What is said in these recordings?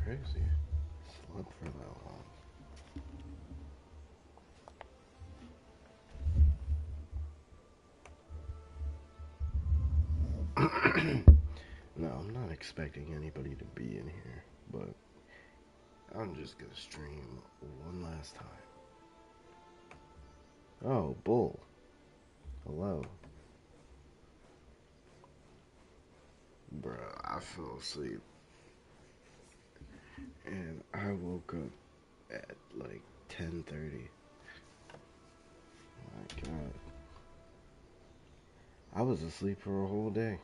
crazy. Slept for that long. No, I'm not expecting anybody to be in here, but I'm just gonna stream one last time. Oh, Bull. Hello. Bruh, I fell asleep. And I woke up at like 10:30. My God. I was asleep for a whole day.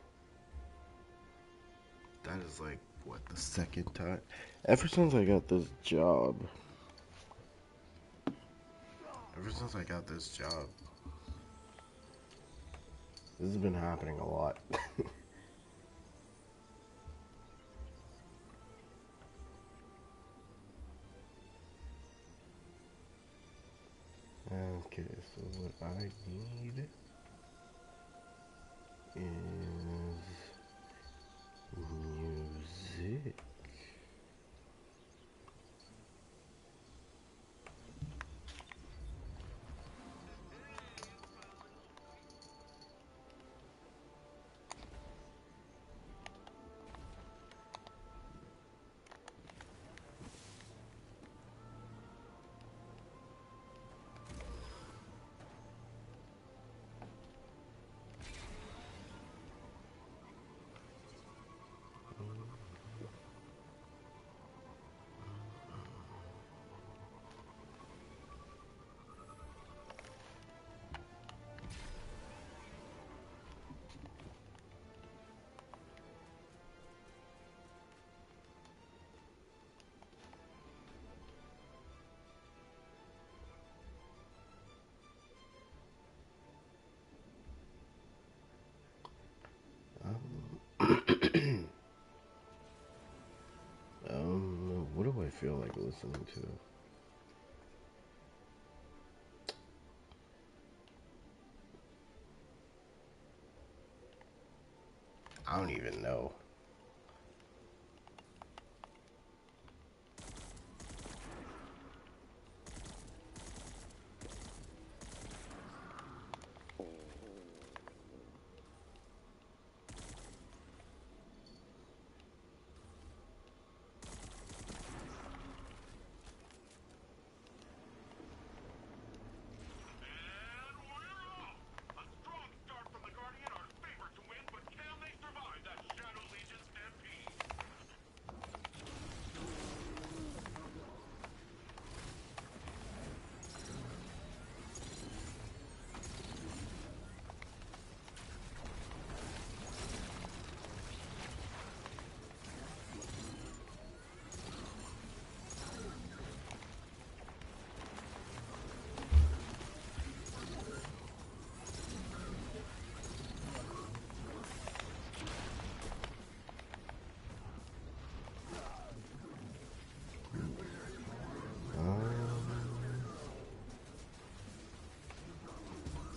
That is like, what, the second time? Ever since I got this job. This has been happening a lot. Okay, so what I need is music. What do I feel like listening to? I don't even know.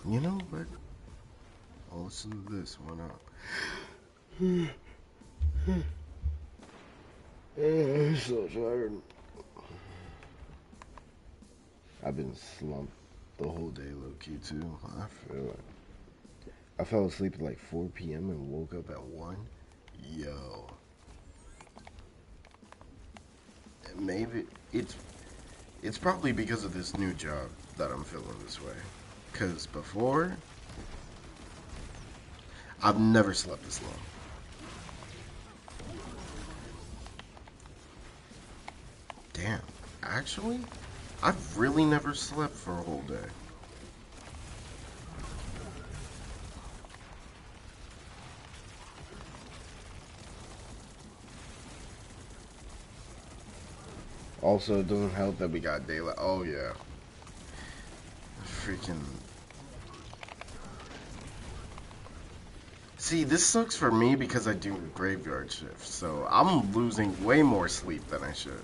You know what? I'll listen to this one up. I'm so tired. I've been slumped the whole day, low-key, too. I feel it. I fell asleep at like 4 p.m. and woke up at 1. Yo. Maybe it's probably because of this new job that I'm feeling this way. Because before, I've never slept this long. Damn. Actually, I've really never slept for a whole day. Also, it doesn't help that we got daylight. Oh, yeah. Freaking. See, this sucks for me because I do graveyard shifts, so I'm losing way more sleep than I should.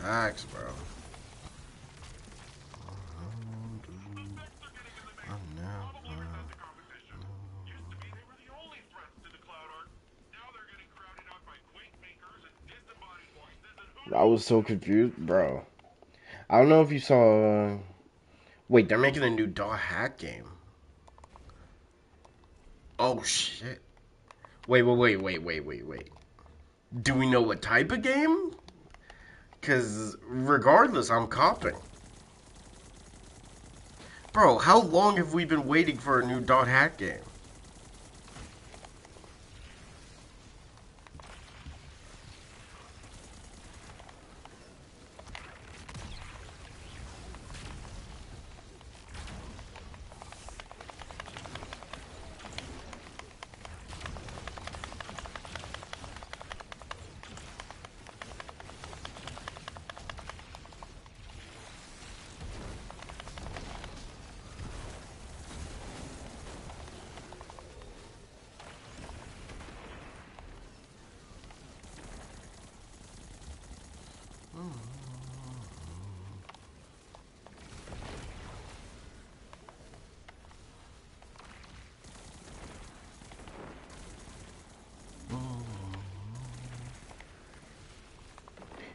Facts, bro. I was so confused, bro. I don't know if you saw. Wait, they're making a new dot hack game. Oh shit! Wait. Do we know what type of game? Cause regardless, I'm copping. Bro, how long have we been waiting for a new dot hack game?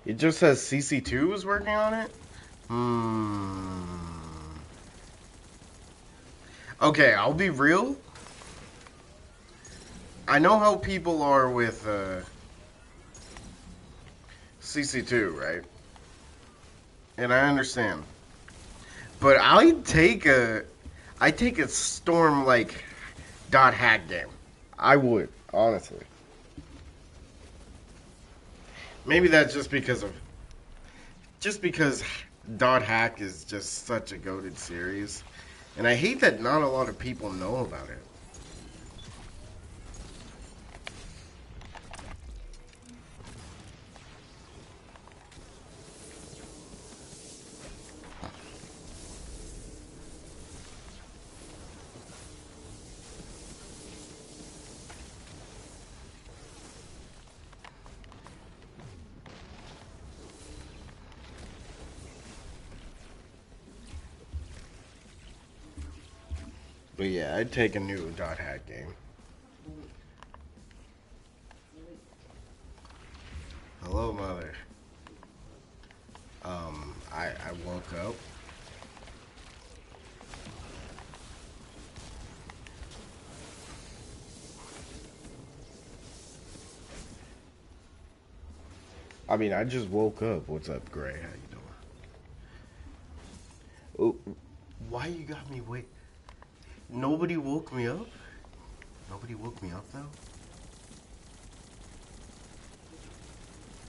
It just says CC2 is working on it? Okay, I'll be real. I know how people are with CC2, right? And I understand. But I take a storm like dot hack game. I would, honestly. Maybe that's just because dot hack is just such a goated series. And I hate that not a lot of people know about it. But yeah, I'd take a new dot hack game. Hello, mother. I woke up. I mean, I just woke up. What's up, Gray? How you doing? Oh, why you got me wait? Nobody woke me up? Nobody woke me up, though?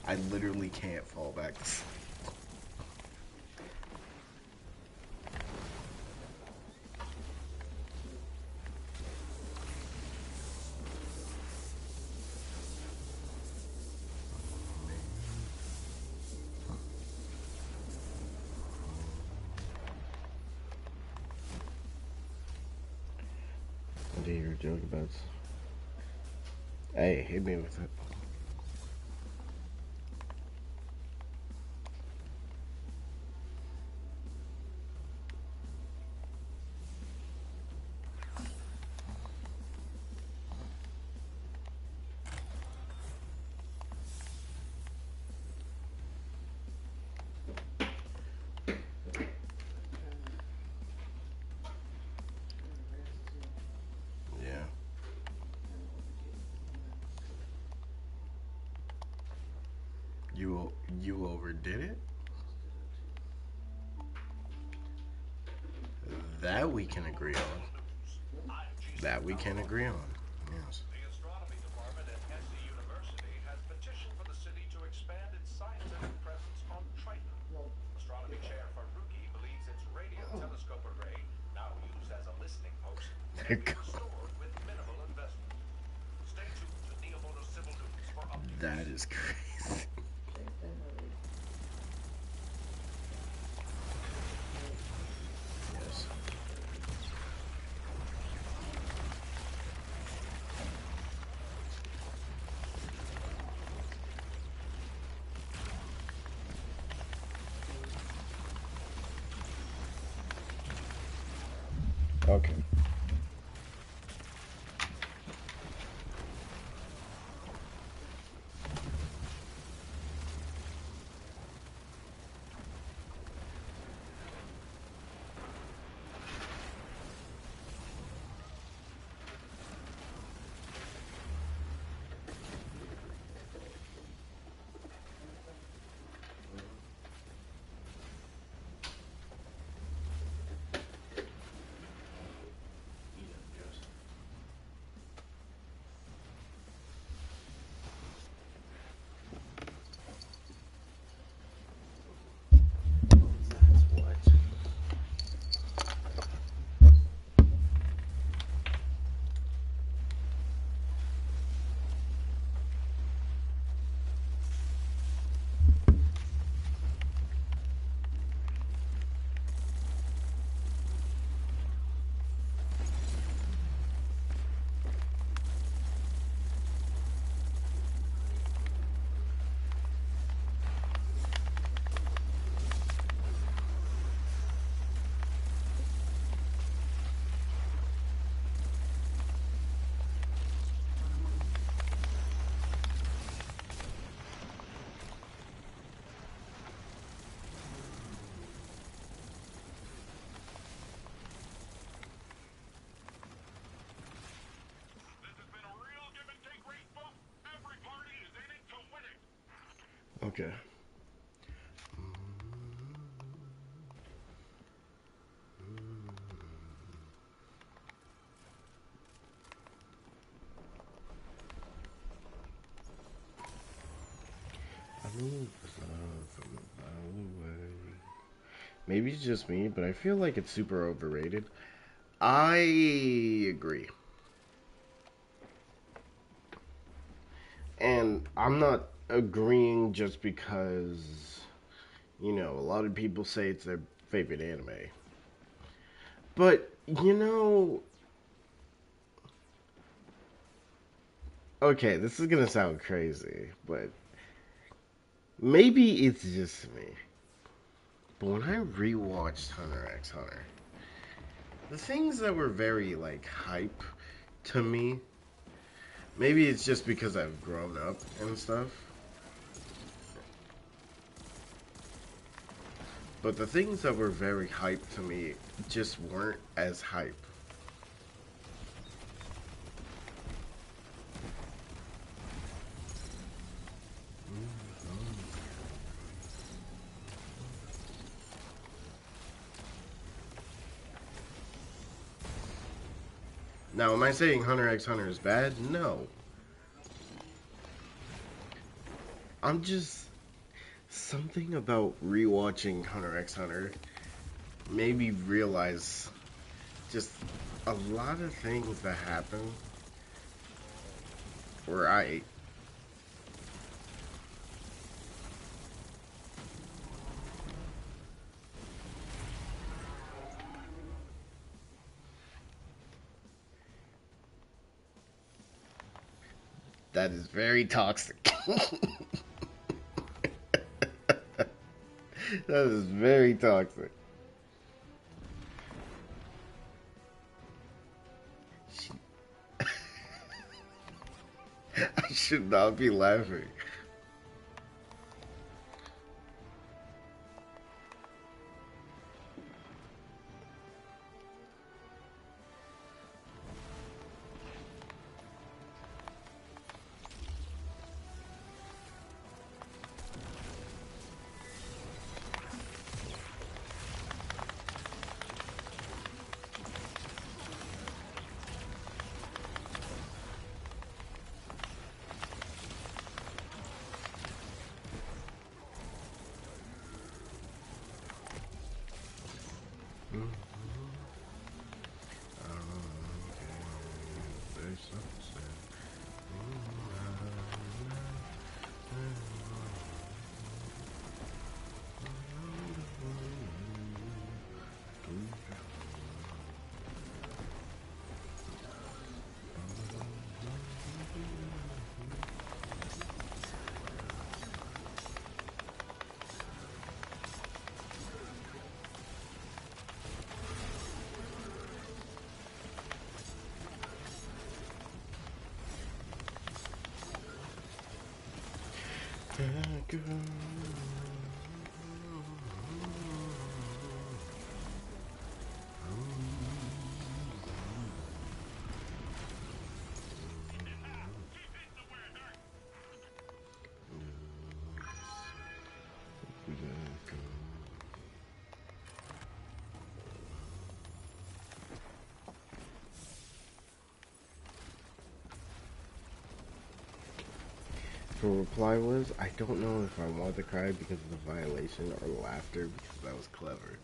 I literally can't fall back to sleep. What are your joke about? Hey, hit me with it. Yeah. You overdid it? That we can agree on. That we can agree on. Yes. The astronomy department at SC University has petitioned for the city to expand its scientific presence on Triton. Astronomy chair Faruqi believes its radio telescope array, now used as a listening post, can be restored with minimal investment. Stay tuned to Neomoto Civil News for updates. That is crazy. Yes. Okay. Okay. I move from a mile away. Maybe it's just me, but I feel like it's super overrated. I agree. And I'm not agreeing just because, a lot of people say it's their favorite anime. But, okay, this is gonna sound crazy, but maybe it's just me. But when I rewatched Hunter x Hunter, the things that were very, like, hype to me, maybe it's just because I've grown up and stuff, but the things that were very hype to me just weren't as hype. Now, am I saying Hunter x Hunter is bad? No. I'm just... Something about rewatching Hunter x Hunter made me realize just a lot of things that happen where that is very toxic. That is very toxic. I should not be laughing. That girl. Her reply was, I don't know if I want to cry because of the violation or laughter because that was clever.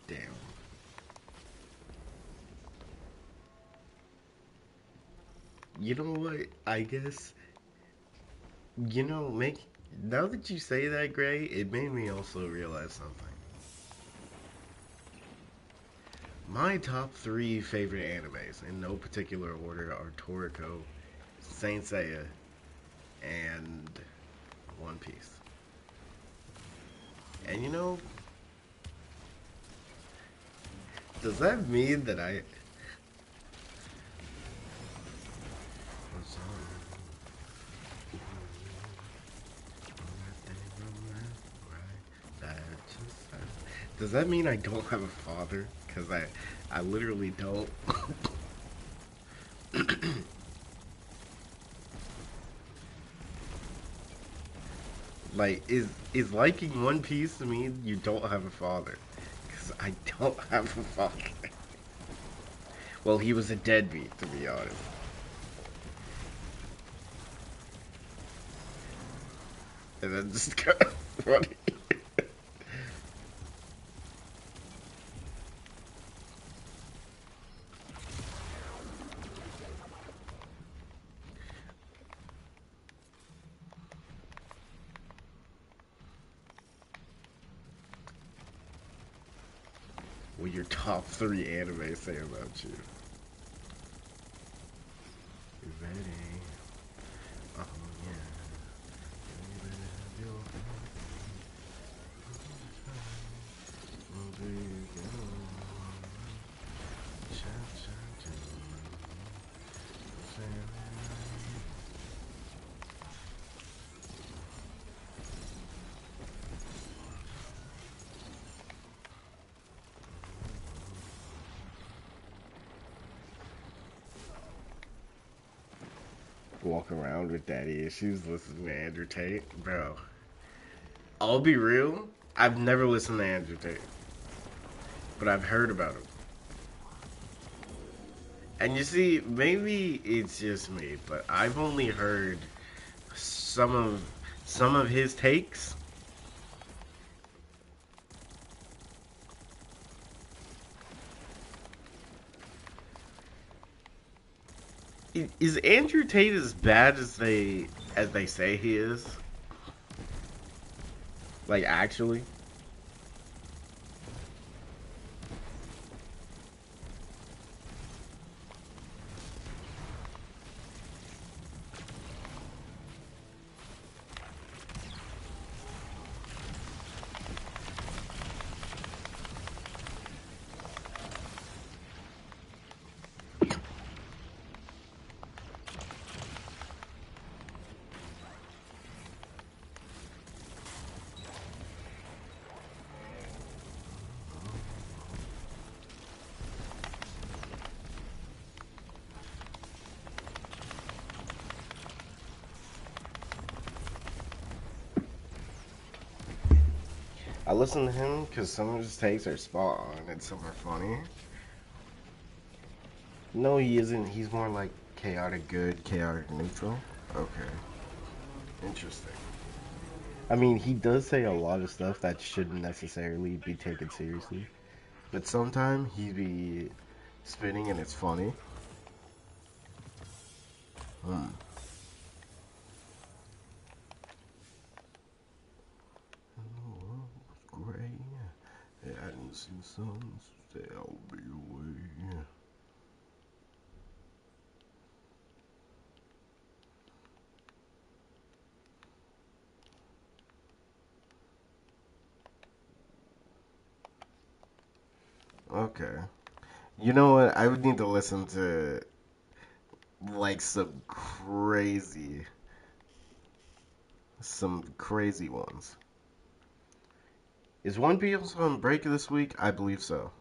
Damn. You know what? I guess, make now that you say that, Gray, it made me also realize something. My top three favorite animes, in no particular order, are Toriko, Saint Seiya, and One Piece. And does that mean that I? Does that mean I don't have a father? Because I literally don't. Like, is liking One Piece mean you don't have a father? Because I don't have a father. Well, he was a deadbeat, to be honest. And then just kind of funny. What your top three anime say about you? You ready? Oh yeah. You better have your oh, there you go. Cha cha cha. Walk around with daddy issues listening to Andrew Tate. Bro, I'll be real. I've never listened to Andrew Tate, but I've heard about him. And you see, maybe it's just me, but I've only heard some of some of his takes. Is Andrew Tate as bad as they say he is? Like actually? I listen to him because some of his takes are spot on and some are funny. No, he isn't. He's more like chaotic good, chaotic neutral. Okay, interesting. I mean, he does say a lot of stuff that shouldn't necessarily be taken seriously, but sometimes he be spinning and it's funny. Hmm. Oh, great. Yeah, I didn't see the sun. Say I'll be away. Okay. You know what? I would need to listen to like some crazy. Some crazy ones. Is One Piece on break this week? I believe so.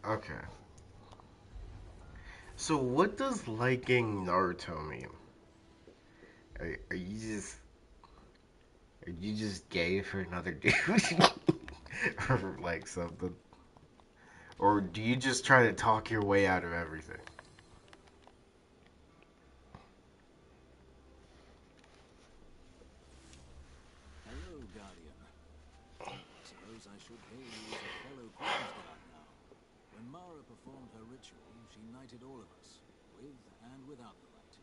Okay. So what does liking Naruto mean? Are you just gay for another dude? Or like something? Or do you just try to talk your way out of everything? Hello, Guardian. I suppose I should hail you as a fellow Queen's Guard now. When Mara performed her ritual, she knighted all of us, with and without the light.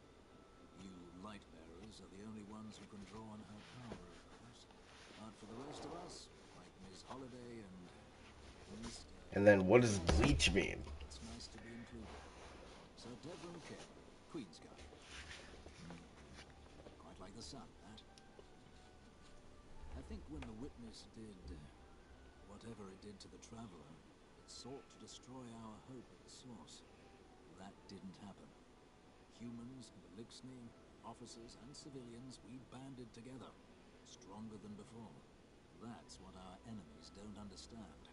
You light bearers are the only ones who can draw on her power, of course. But for the rest of us, like Ms. Holiday and Mr. And then what does bleach mean? It's nice to be included. Sir Devon King, Queen's Guardian. Quite like the sun, that. I think when the witness did whatever it did to the traveler, it sought to destroy our hope at the source. That didn't happen. Humans and Elixni, officers and civilians, we banded together, stronger than before. That's what our enemies don't understand.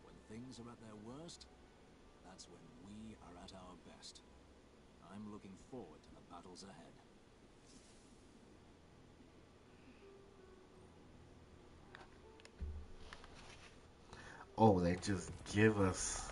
When things are at their worst, that's when we are at our best. I'm looking forward to the battles ahead. Oh, they just give us.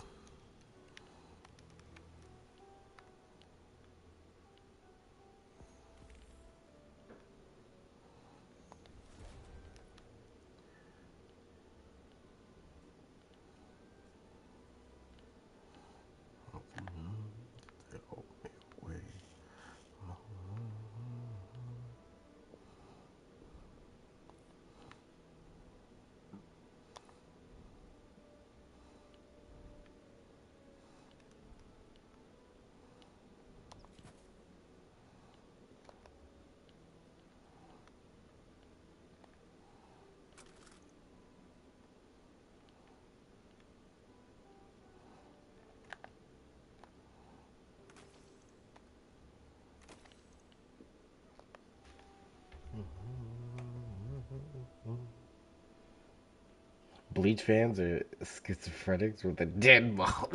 Bleach fans are schizophrenics with a dead ball.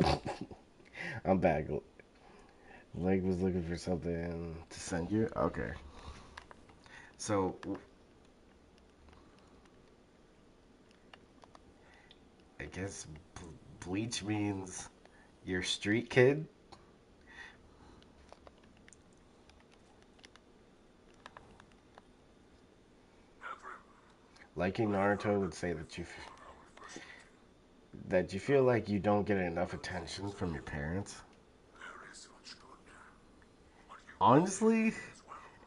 I'm back. Leg was looking for something to send you. Okay. So, I guess bleach means you're street kid. Liking Naruto would say that you feel like you don't get enough attention from your parents. Honestly,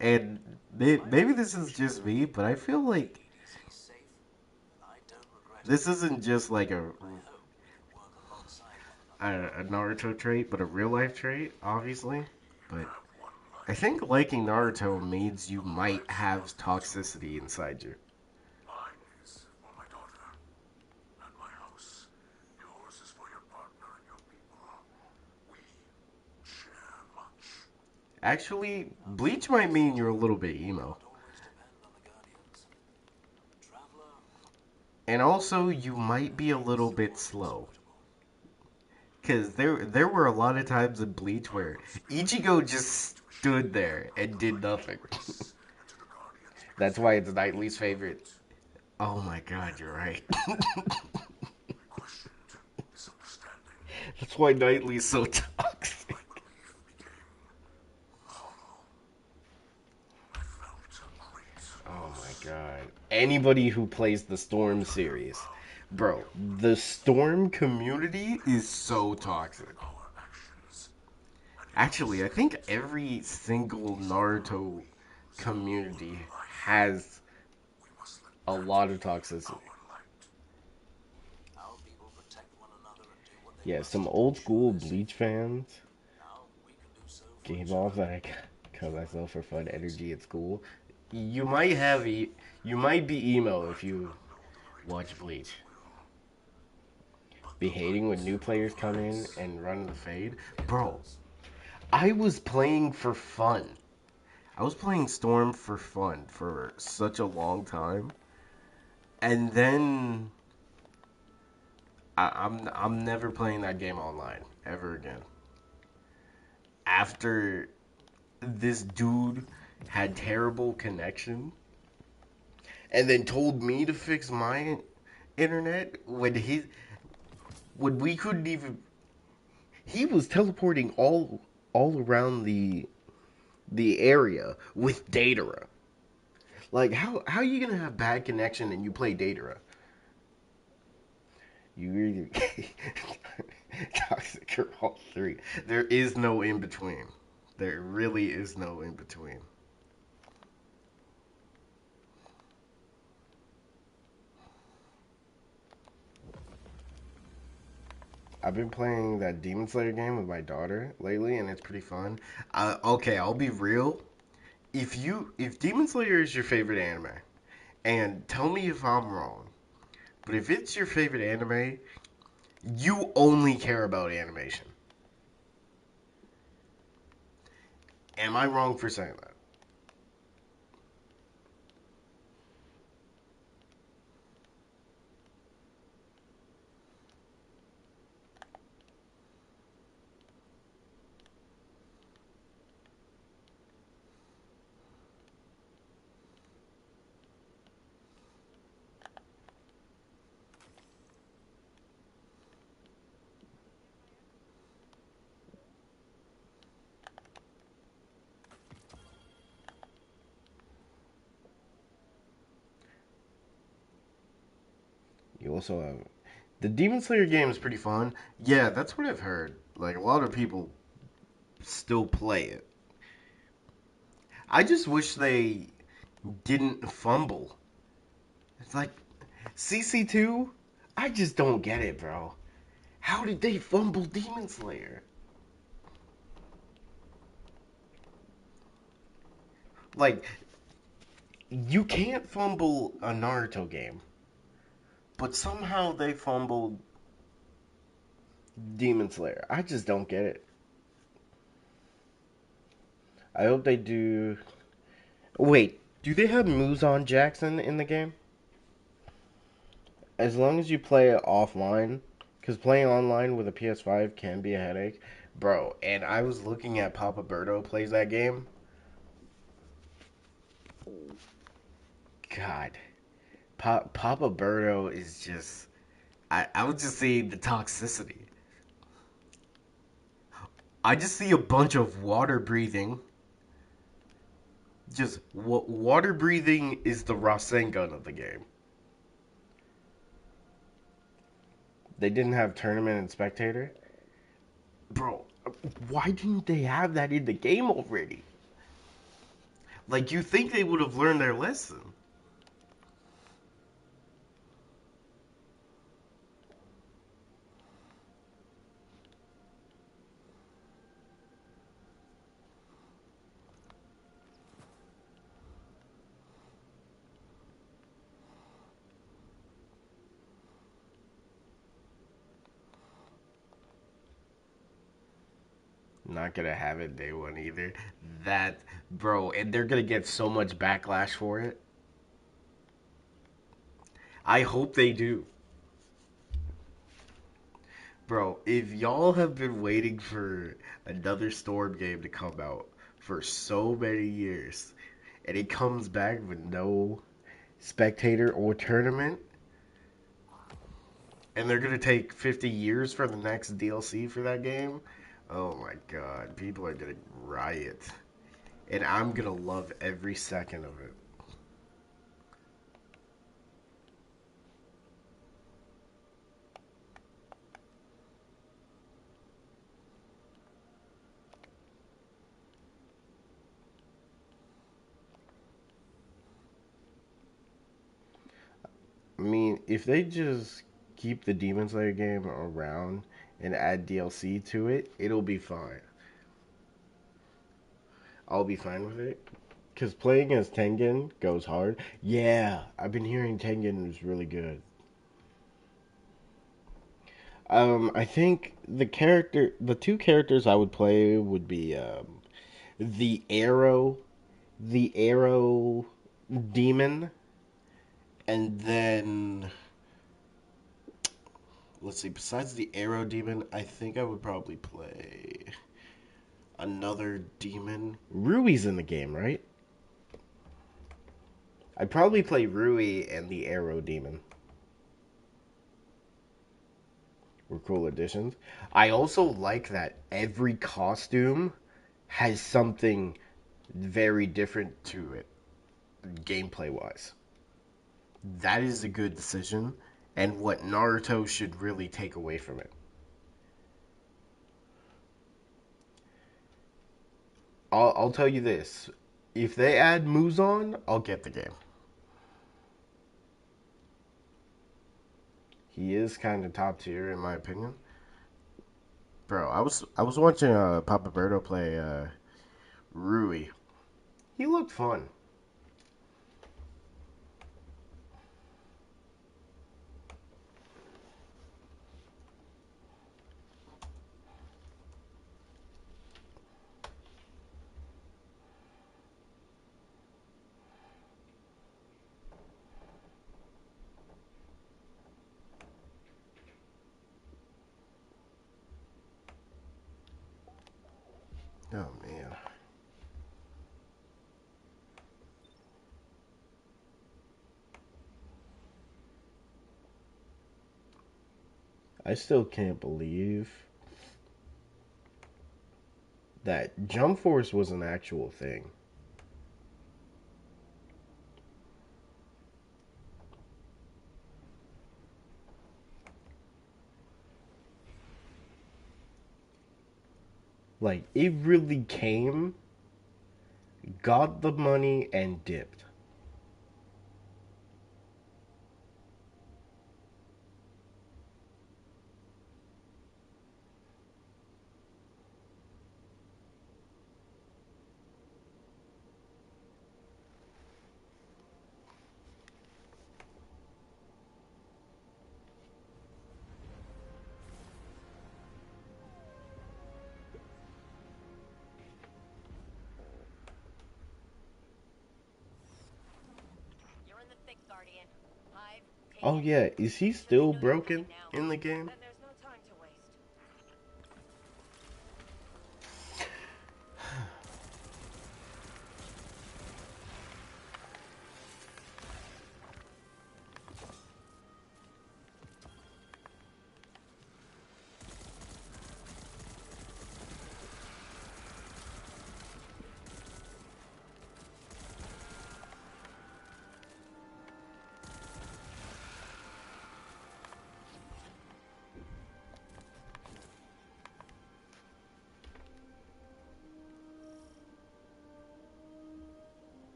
and maybe this is just me, but I feel like this isn't just like a Naruto trait, but a real life trait, obviously. But I think liking Naruto means you might have toxicity inside you. Mine is for my daughter and my house. Yours is for your partner and your people. We share much. Actually, bleach might mean you're a little bit emo. And also, you might be a little bit slow. Because there were a lot of times in Bleach where Ichigo just stood there and did nothing. That's why it's Knightley's favorite. Oh my god, you're right. That's why Knightley's so toxic. Oh my god. online. Anybody who plays the Storm series, bro, the Storm community is so toxic. Actually, I think every single Naruto community has a lot of toxicity. Our people protect one another and do what they Yeah, must some to old ensure school their Bleach safety. fans Now we can do so for gave each off other. that I cut myself for fun energy at school. You might have you might be emo if you watch Bleach. Be hating when new players come in and run the fade, It bro. does. I was playing for fun. I was playing Storm for fun for such a long time, and then I'm never playing that game online ever again. After this dude had terrible connection, and then told me to fix my internet when we couldn't even. He was teleporting all around the area with Datara. Like how are you gonna have bad connection and you play Datara? You really toxic or all three. There is no in between. There really is no in between. I've been playing that Demon Slayer game with my daughter lately, and it's pretty fun. Okay, I'll be real. If Demon Slayer is your favorite anime, and tell me if I'm wrong, but if it's your favorite anime, you only care about animation. Am I wrong for saying that? You also have the Demon Slayer game is pretty fun. Yeah, that's what I've heard. Like a lot of people still play it. I just wish they didn't fumble. It's like CC2. I just don't get it, bro. How did they fumble Demon Slayer? Like you can't fumble a Naruto game, but somehow they fumbled Demon Slayer. I just don't get it. I hope they do. Wait, do they have Muzan Jackson in the game? As long as you play it offline, because playing online with a PS5 can be a headache, bro. And I was looking at Papa Berto plays that game. God, Papa Berto is just. I would just say the toxicity. I just see a bunch of water breathing. Just water breathing is the Rasengan of the game. They didn't have tournament and spectator. Bro, why didn't they have that in the game already? Like, you think they would have learned their lesson. Not gonna have it day one either. That, bro, and they're gonna get so much backlash for it. I hope they do. Bro, if y'all have been waiting for another Storm game to come out for so many years, and it comes back with no spectator or tournament, and they're gonna take 50 years for the next DLC for that game, oh my god, people are gonna riot. And I'm gonna love every second of it. if they just keep the Demon Slayer game around and add DLC to it, it'll be fine. I'll be fine with it. Because playing as Tengen goes hard. Yeah, I've been hearing Tengen is really good. I think the two characters I would play would be the Arrow, the Arrow Demon, and then let's see. Besides the Arrow Demon, I think I would probably play another demon. Rui's in the game, right? I'd probably play Rui and the Arrow Demon. Were cool additions. I also like that every costume has something very different to it, gameplay wise. That is a good decision, and what Naruto should really take away from it. I'll tell you this: if they add Muzan, I'll get the game. He is kind of top tier in my opinion. Bro, I was watching Papa Berto play Rui. He looked fun. Oh man. I still can't believe that Jump Force was an actual thing. Like, it really came, got the money, and dipped. You're in the thick, Guardian. Hive, take Oh it. yeah, is he Make sure they still know you're broken coming now. in the game? Then there's no time to waste.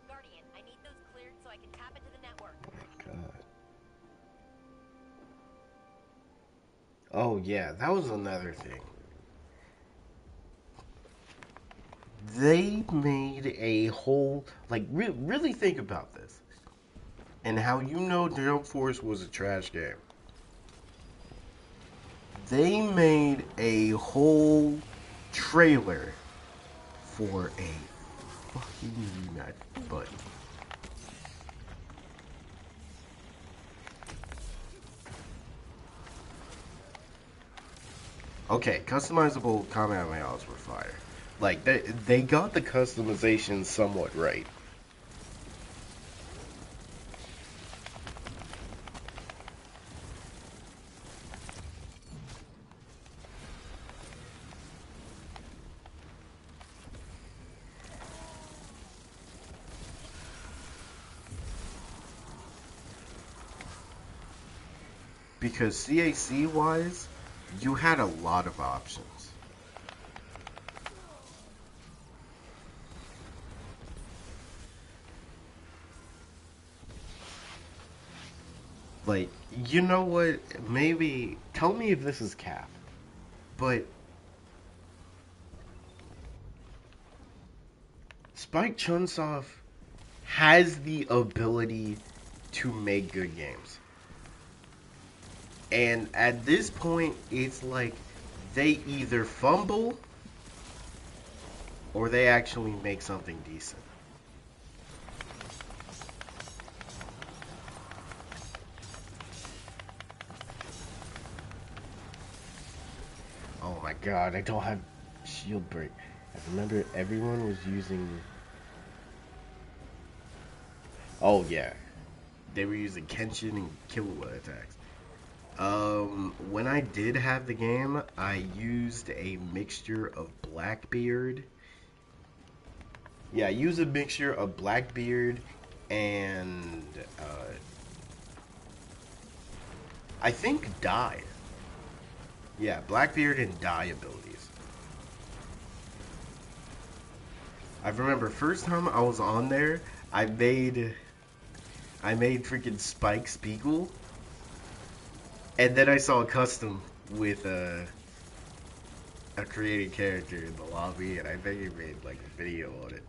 Guardian, I need those cleared so I can tap into the network. God. Oh yeah, that was another thing. They made a whole really think about this and how you know Jump Force was a trash game. They made a whole trailer for a fucking rematch, but okay, customizable Kamehamehas were fire. Like they got the customization somewhat right. Because CAC wise, you had a lot of options. Like, you know what? Maybe tell me if this is cap, but Spike Chunsoft has the ability to make good games. And at this point, it's like they either fumble or they actually make something decent. Oh my god, I don't have shield break. I remember everyone was using. Oh yeah, they were using Kenshin and Killua attacks. When I did have the game, I used a mixture of Blackbeard. Yeah, I used a mixture of Blackbeard and I think Die. Yeah, Blackbeard and Die abilities. I remember first time I was on there, I made freaking Spike Spiegel, and then I saw a custom with a created character in the lobby, and I think he made like a video on it.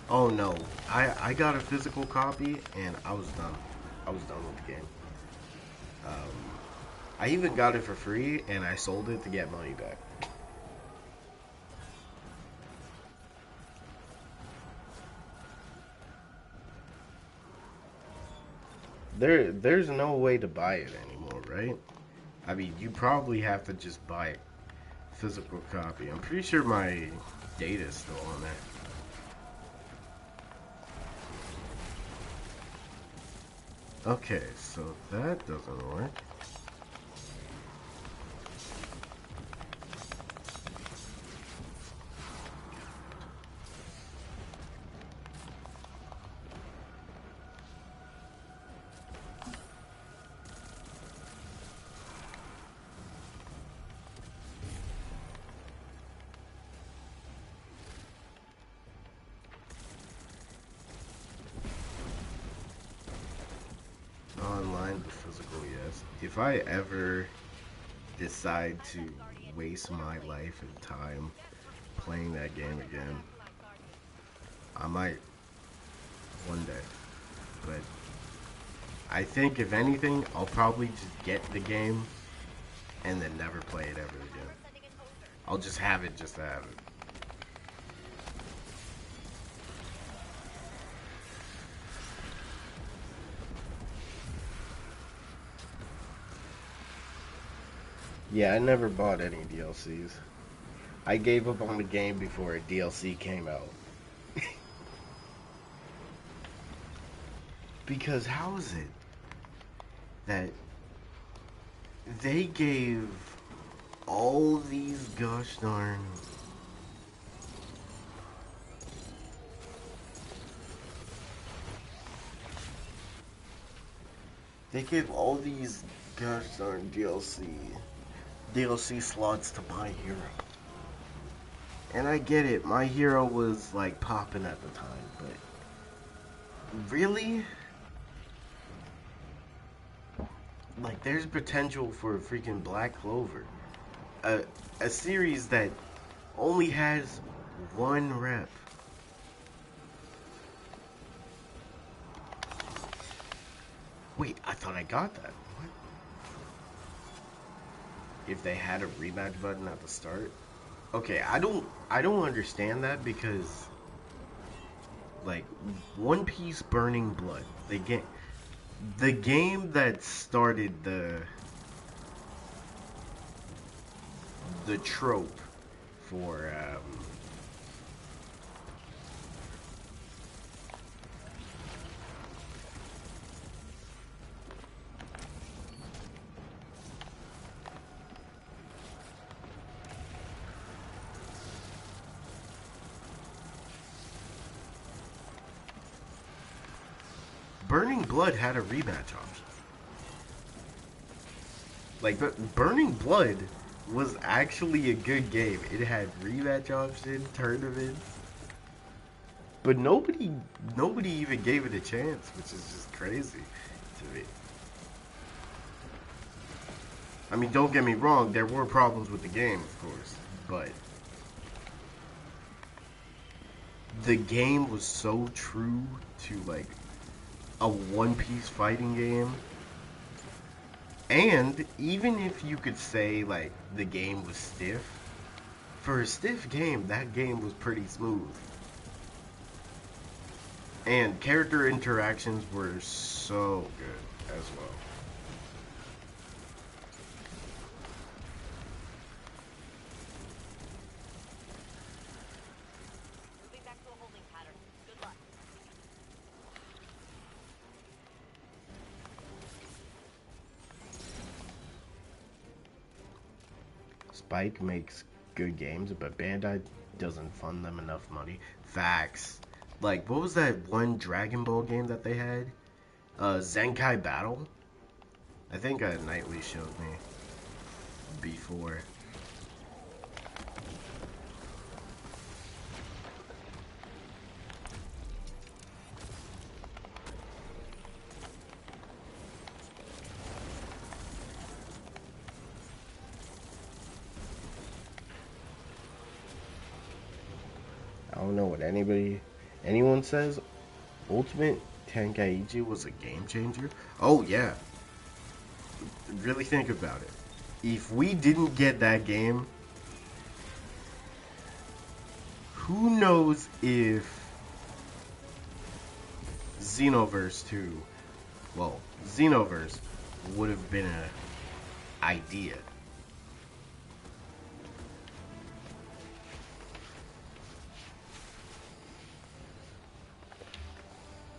Oh no, I got a physical copy and I was done. I was done with the game. I even got it for free and I sold it to get money back. There's no way to buy it anymore, right? I mean, you probably have to just buy a physical copy. I'm pretty sure my data is still on there. Okay, so that doesn't work. Online but physical, yes. If I ever decide to waste my life and time playing that game again, I might one day. But I think if anything, I'll probably just get the game and then never play it ever again. I'll just have it just to have it. Yeah, I never bought any DLCs. I gave up on the game before a DLC came out. Because how is it that they gave all these gosh darn they gave all these gosh darn DLC slots to My Hero. And I get it, My Hero was like popping at the time, but really? Like there's potential for freaking Black Clover. A series that only has one rep. Wait, I thought I got that. What? If they had a rematch button at the start? Okay, I don't understand that because like One Piece Burning Blood, the game that started the trope for Burning Blood had a rematch option. Like, but Burning Blood was actually a good game. It had rematch option, tournaments. But nobody even gave it a chance, which is just crazy to me. I mean, don't get me wrong, there were problems with the game, of course, but the game was so true to like a one-piece fighting game. And even if you could say like the game was stiff, for a stiff game, that game was pretty smooth. And character interactions were so good as well. Moving back to a holding pattern. Good luck. Spike makes good games, but Bandai doesn't fund them enough money. Facts. Like, what was that one Dragon Ball game that they had? Zenkai Battle? I think Nightly showed me before. I don't know what anyone says. Ultimate Tenkaichi was a game changer. Oh yeah, really think about it. If we didn't get that game, who knows if Xenoverse 2, well, Xenoverse would have been an idea.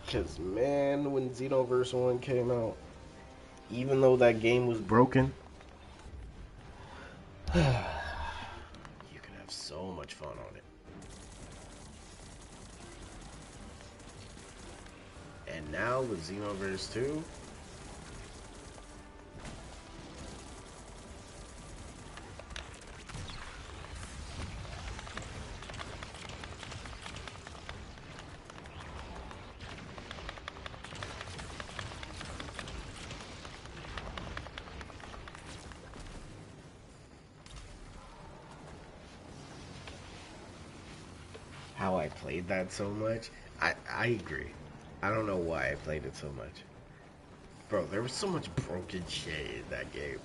Because, man, when Xenoverse 1 came out, even though that game was broken, you could have so much fun on it. And now with Xenoverse 2, how I played that so much, I agree. I don't know why I played it so much. Bro, there was so much broken shit in that game.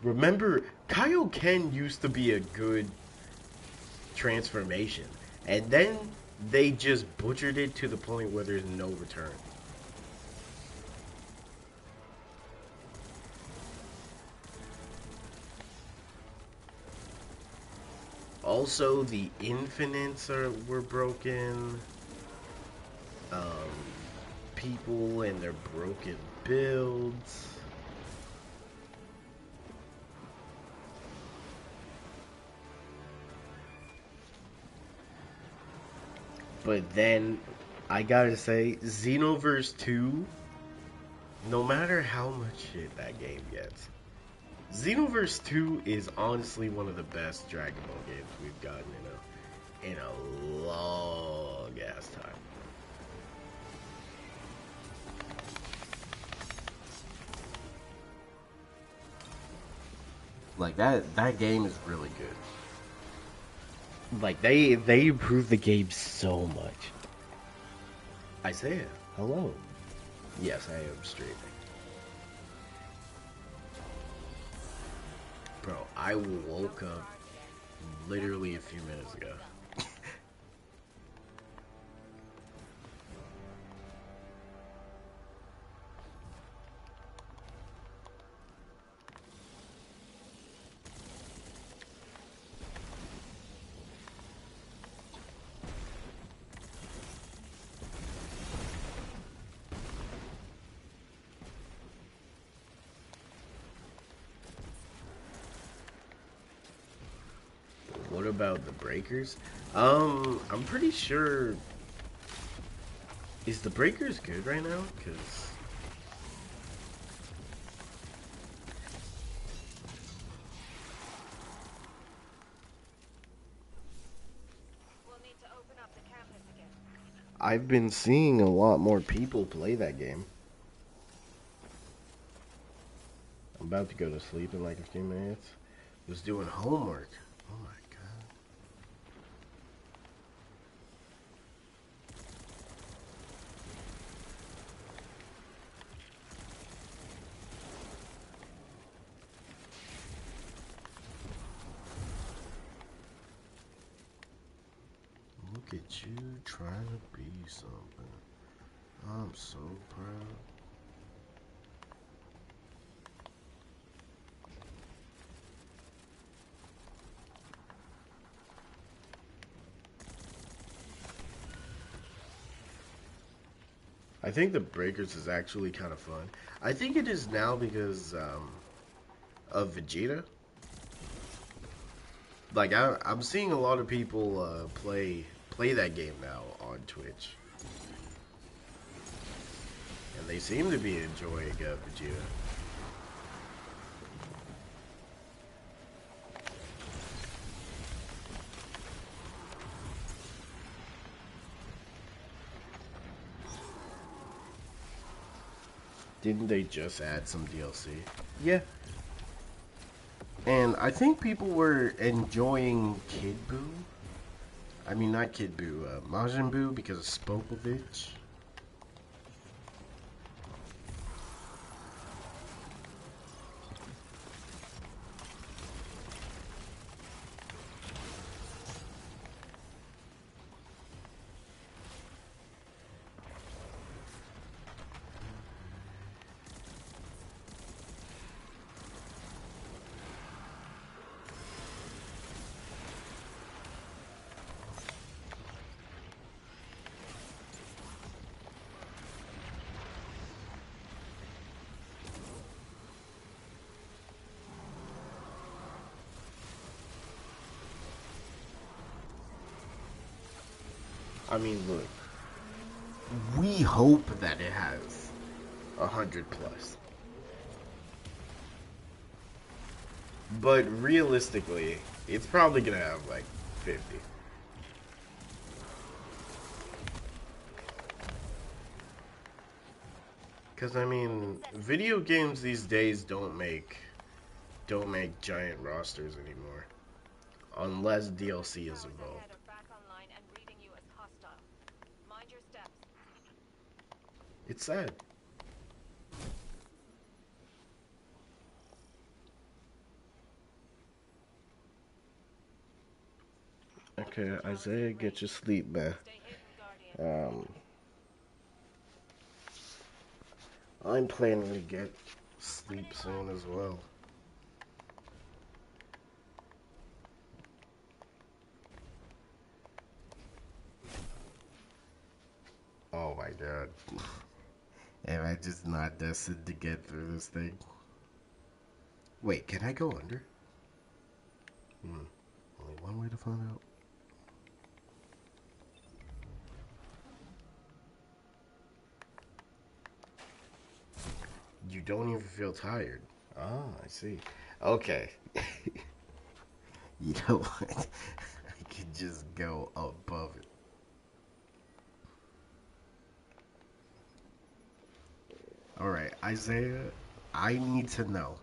Remember, Kaioken used to be a good transformation. And then they just butchered it to the point where there's no return. Also, the infinites were broken. People and their broken builds. But then, I gotta say, Xenoverse 2, no matter how much shit that game gets, Xenoverse 2 is honestly one of the best Dragon Ball games we've gotten in a long ass time. Like that game is really good. Like they improved the game so much. Isaiah, hello. Yes, I am streaming. Bro, I woke up literally a few minutes ago. What about the breakers? I'm pretty sure. Is the breakers good right now? Cause We'll need to open up the I've been seeing a lot more people play that game. I'm about to go to sleep in like a few minutes. Was doing homework. Oh my god. Look at you trying to be something. I'm so proud. I think the Breakers is actually kind of fun. I think it is now because of Vegeta. Like I'm seeing a lot of people play that game now on Twitch, and they seem to be enjoying Vegeta. Didn't they just add some DLC? Yeah. And I think people were enjoying Kid Buu. I mean, not Kid Buu, Majin Buu because of Spopovich. I mean, look, we hope that it has 100 plus. But realistically, it's probably gonna have like 50. Cause I mean, video games these days don't make giant rosters anymore, unless DLC is involved. It's sad. Okay, Isaiah, get your sleep, man. Um, I'm planning to get sleep soon as well. Oh my god. Am I just not destined to get through this thing? Wait, can I go under? Only one way to find out. You don't even feel tired. Ah, I see. Okay. You know what? I could just go above it. Alright, Isaiah, I need to know.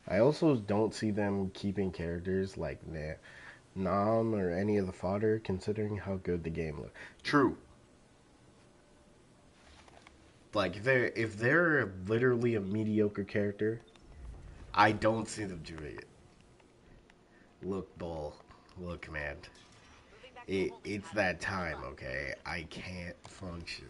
I also don't see them keeping characters like Nam or any of the fodder, considering how good the game looks. True. Like, if they're literally a mediocre character, I don't see them doing it. Look, Bull. Look, man. It's that time, okay? I can't function.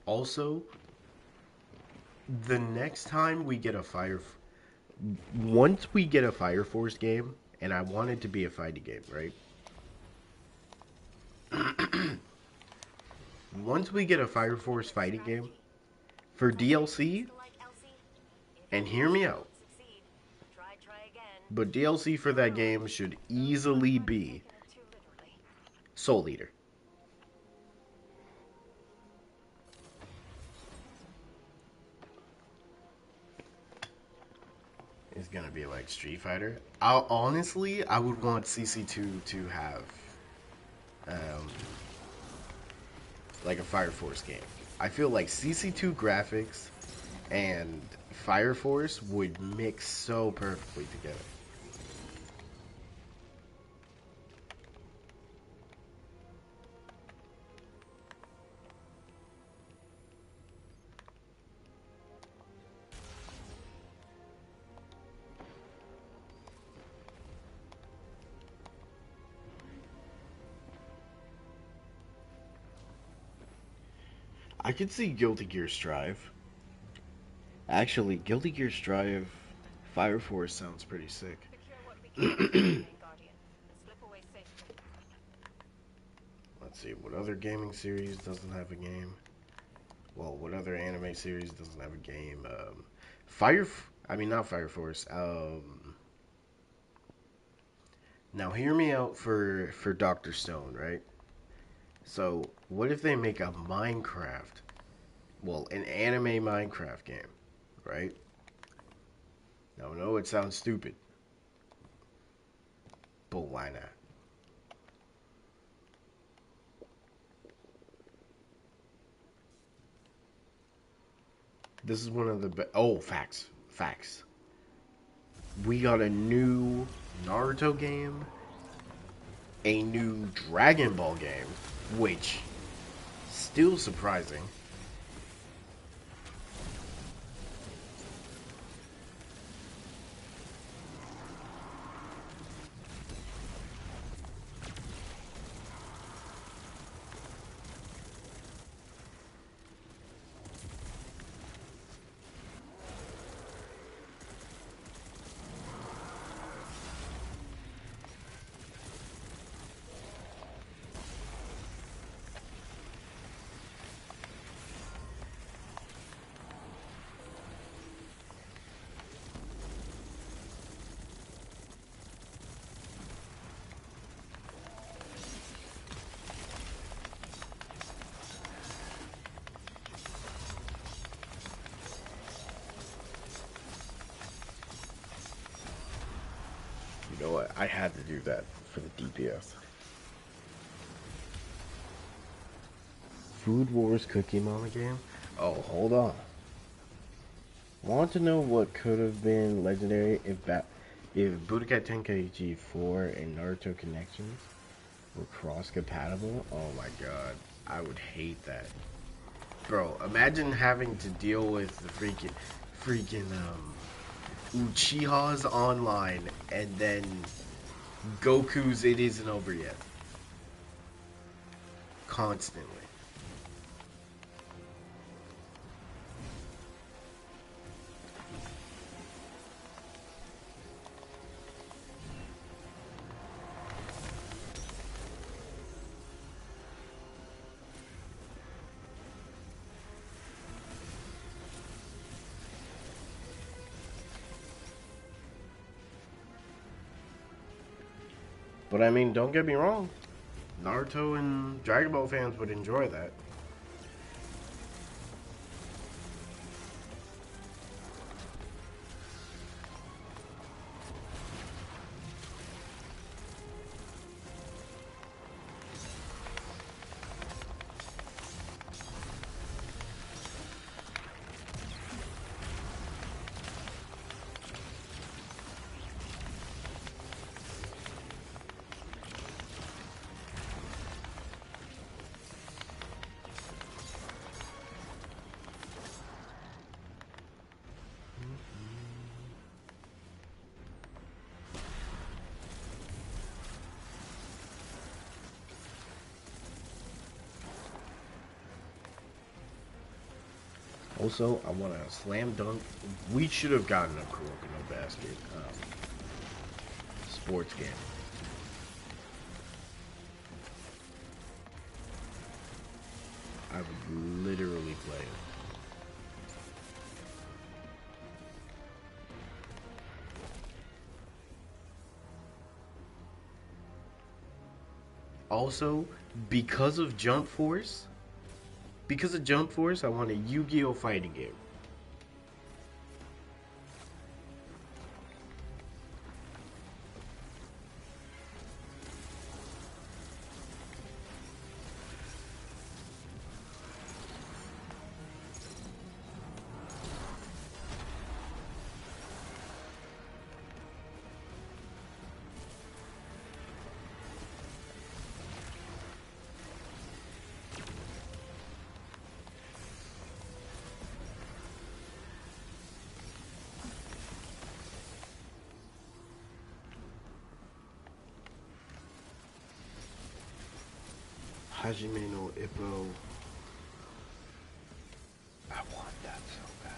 Also, the next time we get a fire, once we get a Fire Force game, and I want it to be a fighting game, right? Once we get a Fire Force fighting game for DLC, and hear me out, but DLC for that game should easily be Soul Eater. It's gonna be like Street Fighter. I would want CC2 to have um, like a Fire Force game. I feel like CC2 graphics and Fire Force would mix so perfectly together. I could see Guilty Gear Strive. Actually, Guilty Gear Strive Fire Force sounds pretty sick. Let's see, what other gaming series doesn't have a game? Well, what other anime series doesn't have a game? I mean, not Fire Force. Now hear me out for Doctor Stone, right? So, what if they make a Minecraft? Well, an anime Minecraft game, right? Now, I know it sounds stupid, but why not? This is one of the facts. Facts. We got a new Naruto game, a new Dragon Ball game, which still surprising. You know what? I had to do that for the DPS. Food Wars Cookie Mama game? Oh, hold on. Want to know what could have been legendary if Budokai Tenkaichi 4 and Naruto Connections were cross compatible? Oh my god, I would hate that, bro. Imagine having to deal with the freaking Uchihas online, and then Goku's It Isn't Over Yet constantly. But I mean, don't get me wrong. Naruto and Dragon Ball fans would enjoy that. Also, I want to slam dunk. We should have gotten a Kuroko no sports game. I would literally play it. Also, because of Jump Force, I want a Yu-Gi-Oh fighting game. Hajime no Ippo. I want that so bad.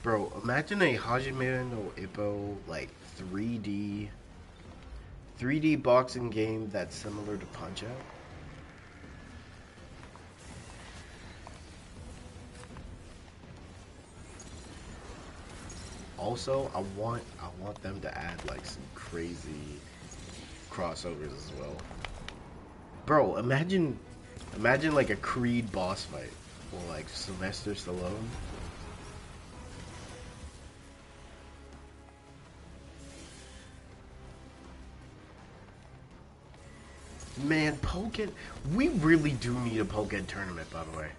Bro, imagine a Hajime no Ippo like 3D boxing game that's similar to Punch Out. Also, I want them to add like some crazy crossovers as well. Bro, imagine like a Creed boss fight or like Sylvester Stallone. Man, Pokken, we really do need a Pokken tournament, by the way.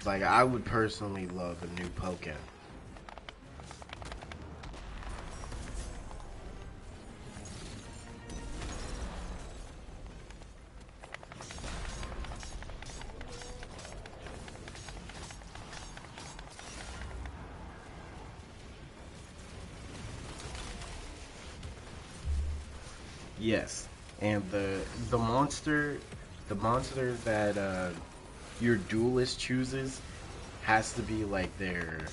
Like, I would personally love a new Pokken. Yes, and the monster that your duelist chooses has to be like their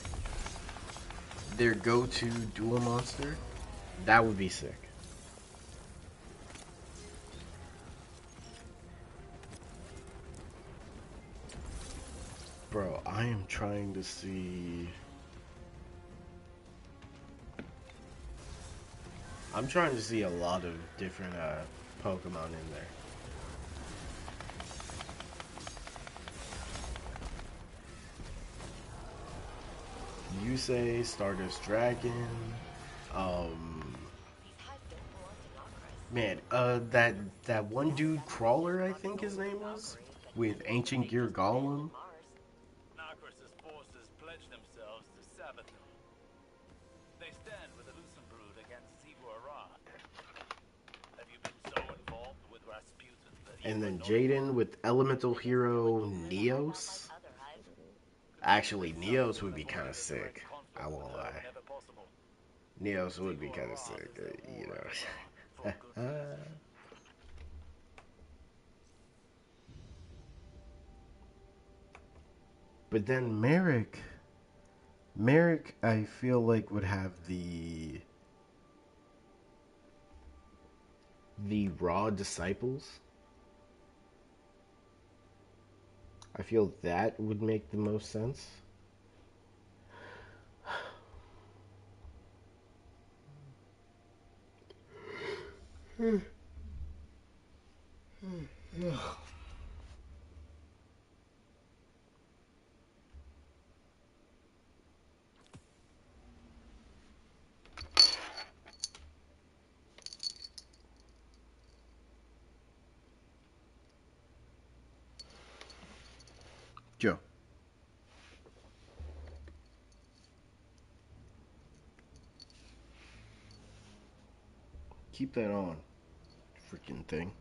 go-to duel monster. That would be sick. Bro, I am trying to see. I'm trying to see a lot of different Pokemon in there. You say Stardust Dragon. Man, that one dude Crawler, I think his name was, with Ancient Gear Golem. Narcris's forces pledge themselves to Sabaton. They stand with the Lucenbrood against Zigguara. Have you been so involved with Rasputin that And then Jaden with Elemental Hero Neos. Actually, Neos would be kind of sick. I won't lie. Neos would be kind of sick, you know. But then Merrick, I feel like would have the raw disciples. I feel that would make the most sense. Joe, keep that on, freaking thing.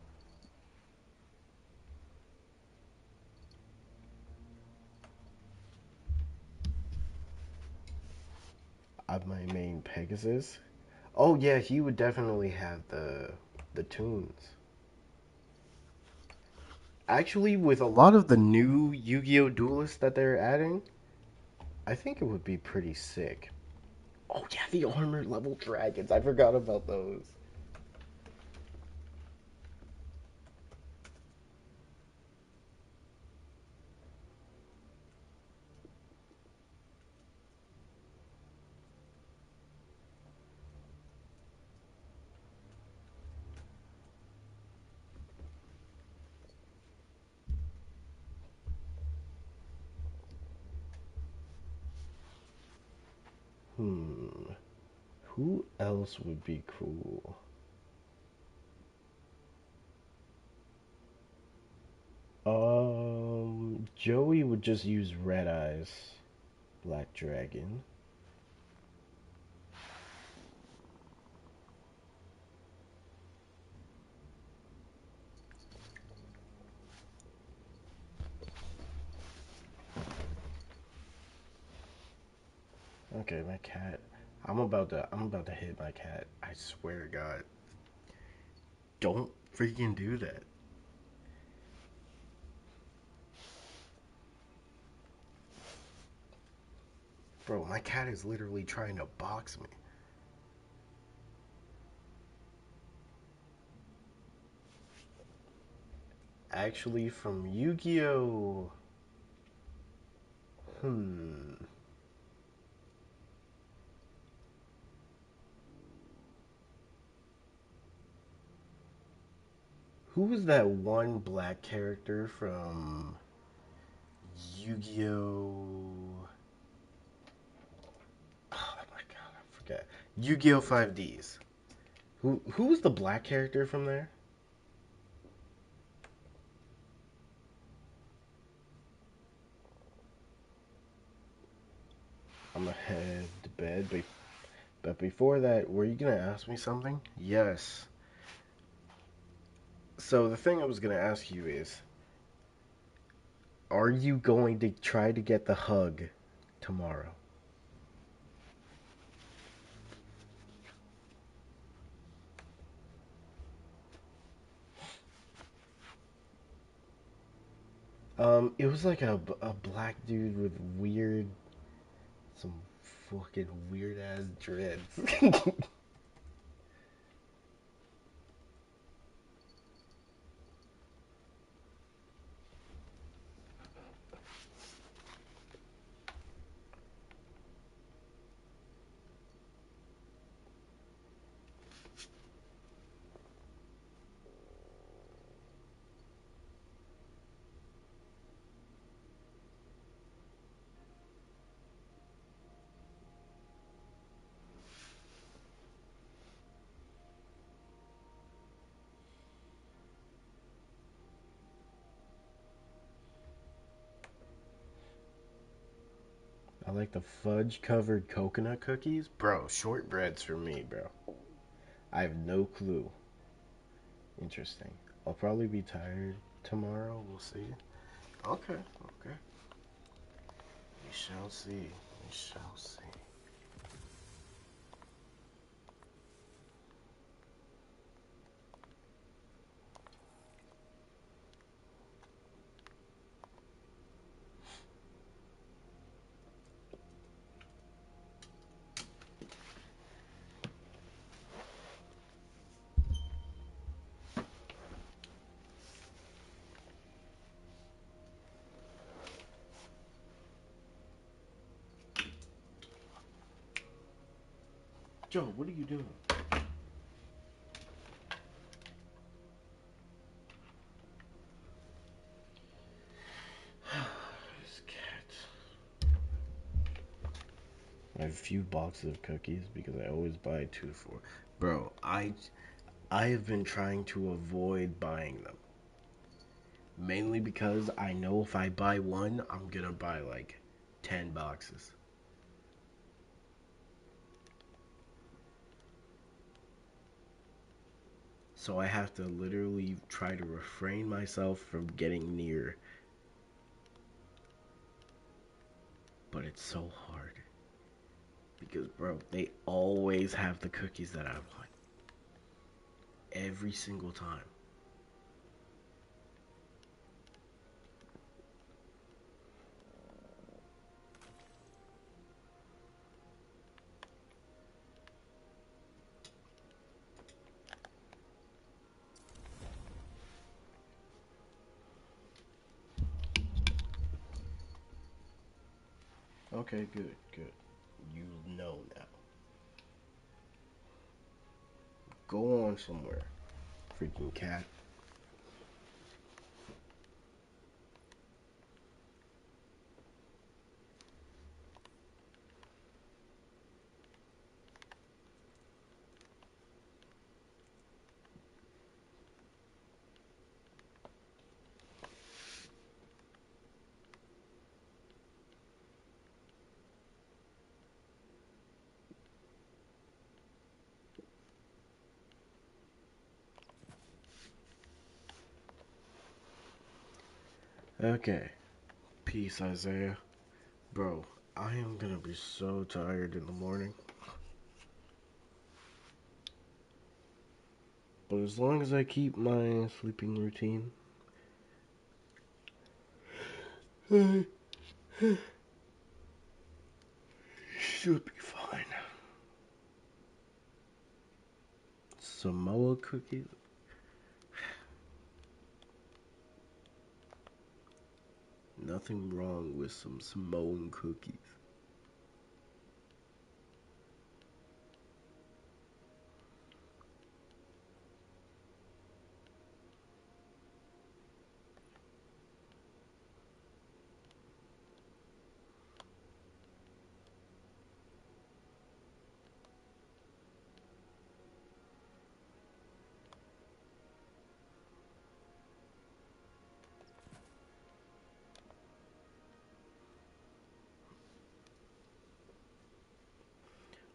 My main Pegasus. Oh yeah, he would definitely have the tunes. Actually, with a lot of the new Yu-Gi-Oh! Duelists that they're adding, I think it would be pretty sick. Oh yeah, the armor level dragons. I forgot about those. Hmm. Who else would be cool? Joey would just use Red Eyes, Black Dragon. Okay, my cat. I'm about to hit my cat. I swear to God. Don't freaking do that. Bro, my cat is literally trying to box me. Actually, from Yu-Gi-Oh! Hmm. Who was that one black character from Yu-Gi-Oh? Oh my god, I forget. Yu-Gi-Oh 5Ds. Who was the black character from there? I'm gonna head to bed, but before that, were you gonna ask me something? Yes. So the thing I was gonna ask you is, are you going to try to get the hug tomorrow? It was like a black dude with some fucking weird ass dreads. I like the fudge covered coconut cookies. Bro, shortbread's for me, bro. I have no clue. Interesting. I'll probably be tired tomorrow. We'll see. Okay, okay. We shall see. We shall see. Joe, what are you doing? This cat. I have a few boxes of cookies because I always buy two for. Bro, I have been trying to avoid buying them. Mainly because I know if I buy one, I'm gonna buy like 10 boxes. So I have to literally try to refrain myself from getting near. But it's so hard. Because, bro, they always have the cookies that I want. Every single time. Okay, good, good. You know now. Go on somewhere, freaking cat. Okay. Peace, Isaiah. Bro, I am gonna be so tired in the morning. But as long as I keep my sleeping routine, I should be fine. Samoa cookies? Nothing wrong with some Samoan cookies.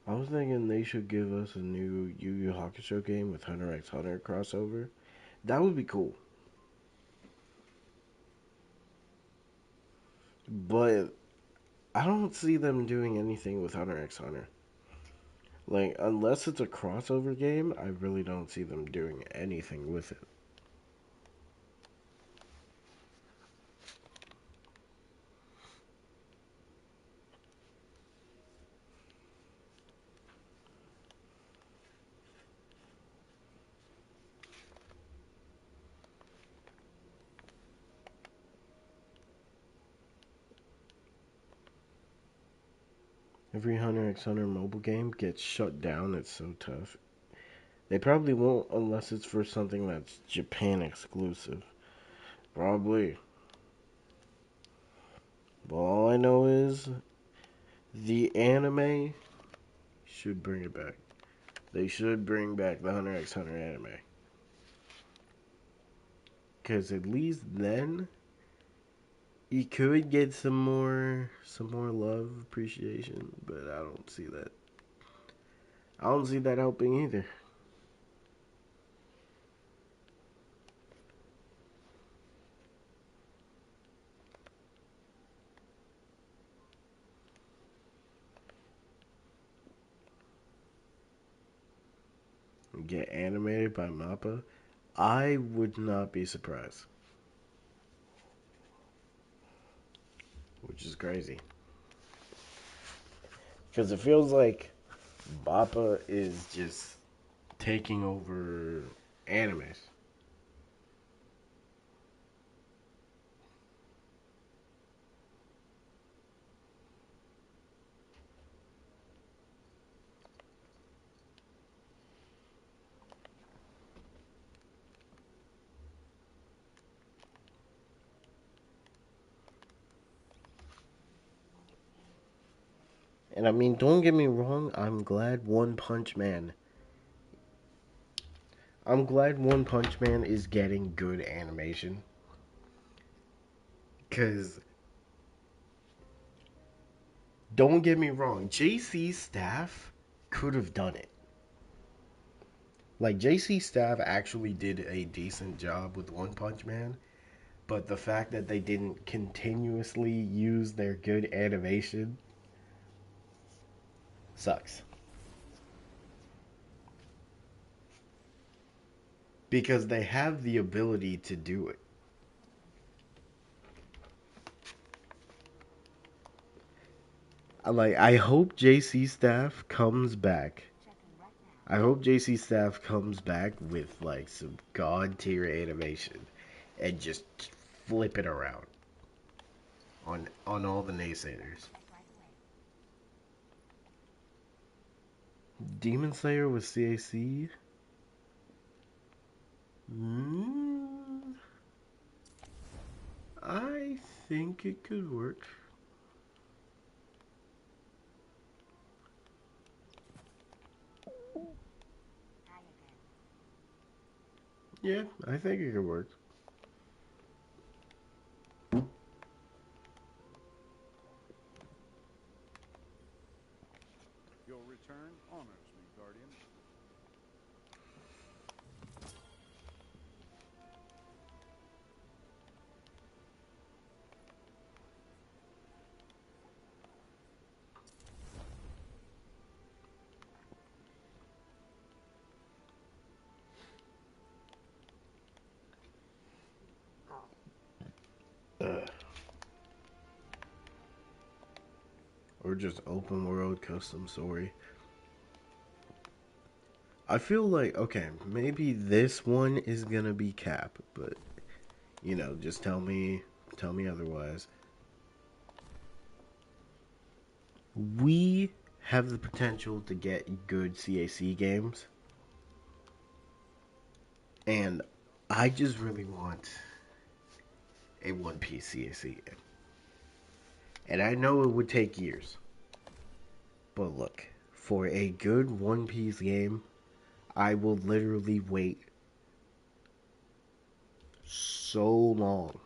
I was thinking they should give us a new Yu Yu Hakusho game with Hunter x Hunter crossover. That would be cool. But I don't see them doing anything with Hunter x Hunter. Like, unless it's a crossover game, I really don't see them doing anything with it. Every Hunter x Hunter mobile game gets shut down. It's so tough. They probably won't unless it's for something that's Japan exclusive. Probably. But all I know is the anime should bring it back. They should bring back the Hunter x Hunter anime. Because at least then you could get some more love, appreciation, but I don't see that. I don't see that helping either. Get animated by Mappa, I would not be surprised. Which is crazy. Because it feels like Mappa is just taking over animes. And I mean, don't get me wrong, I'm glad One Punch Man is getting good animation. Because, don't get me wrong, JC Staff could have done it. Like, JC Staff actually did a decent job with One Punch Man, but the fact that they didn't continuously use their good animation sucks. Because they have the ability to do it. Like, I hope JC Staff comes back. I hope JC Staff comes back with like some god tier animation and just flip it around on all the naysayers. Demon Slayer with CAC? Mm, I think it could work. Yeah, I think it could work. Your return honors me, Guardian. Or just open world custom story. I feel like, okay, maybe this one is gonna be cap, but just tell me otherwise. We have the potential to get good CAC games, and I just really want a One Piece CAC game. And I know it would take years, but look, for a good One Piece game, I will literally wait so long.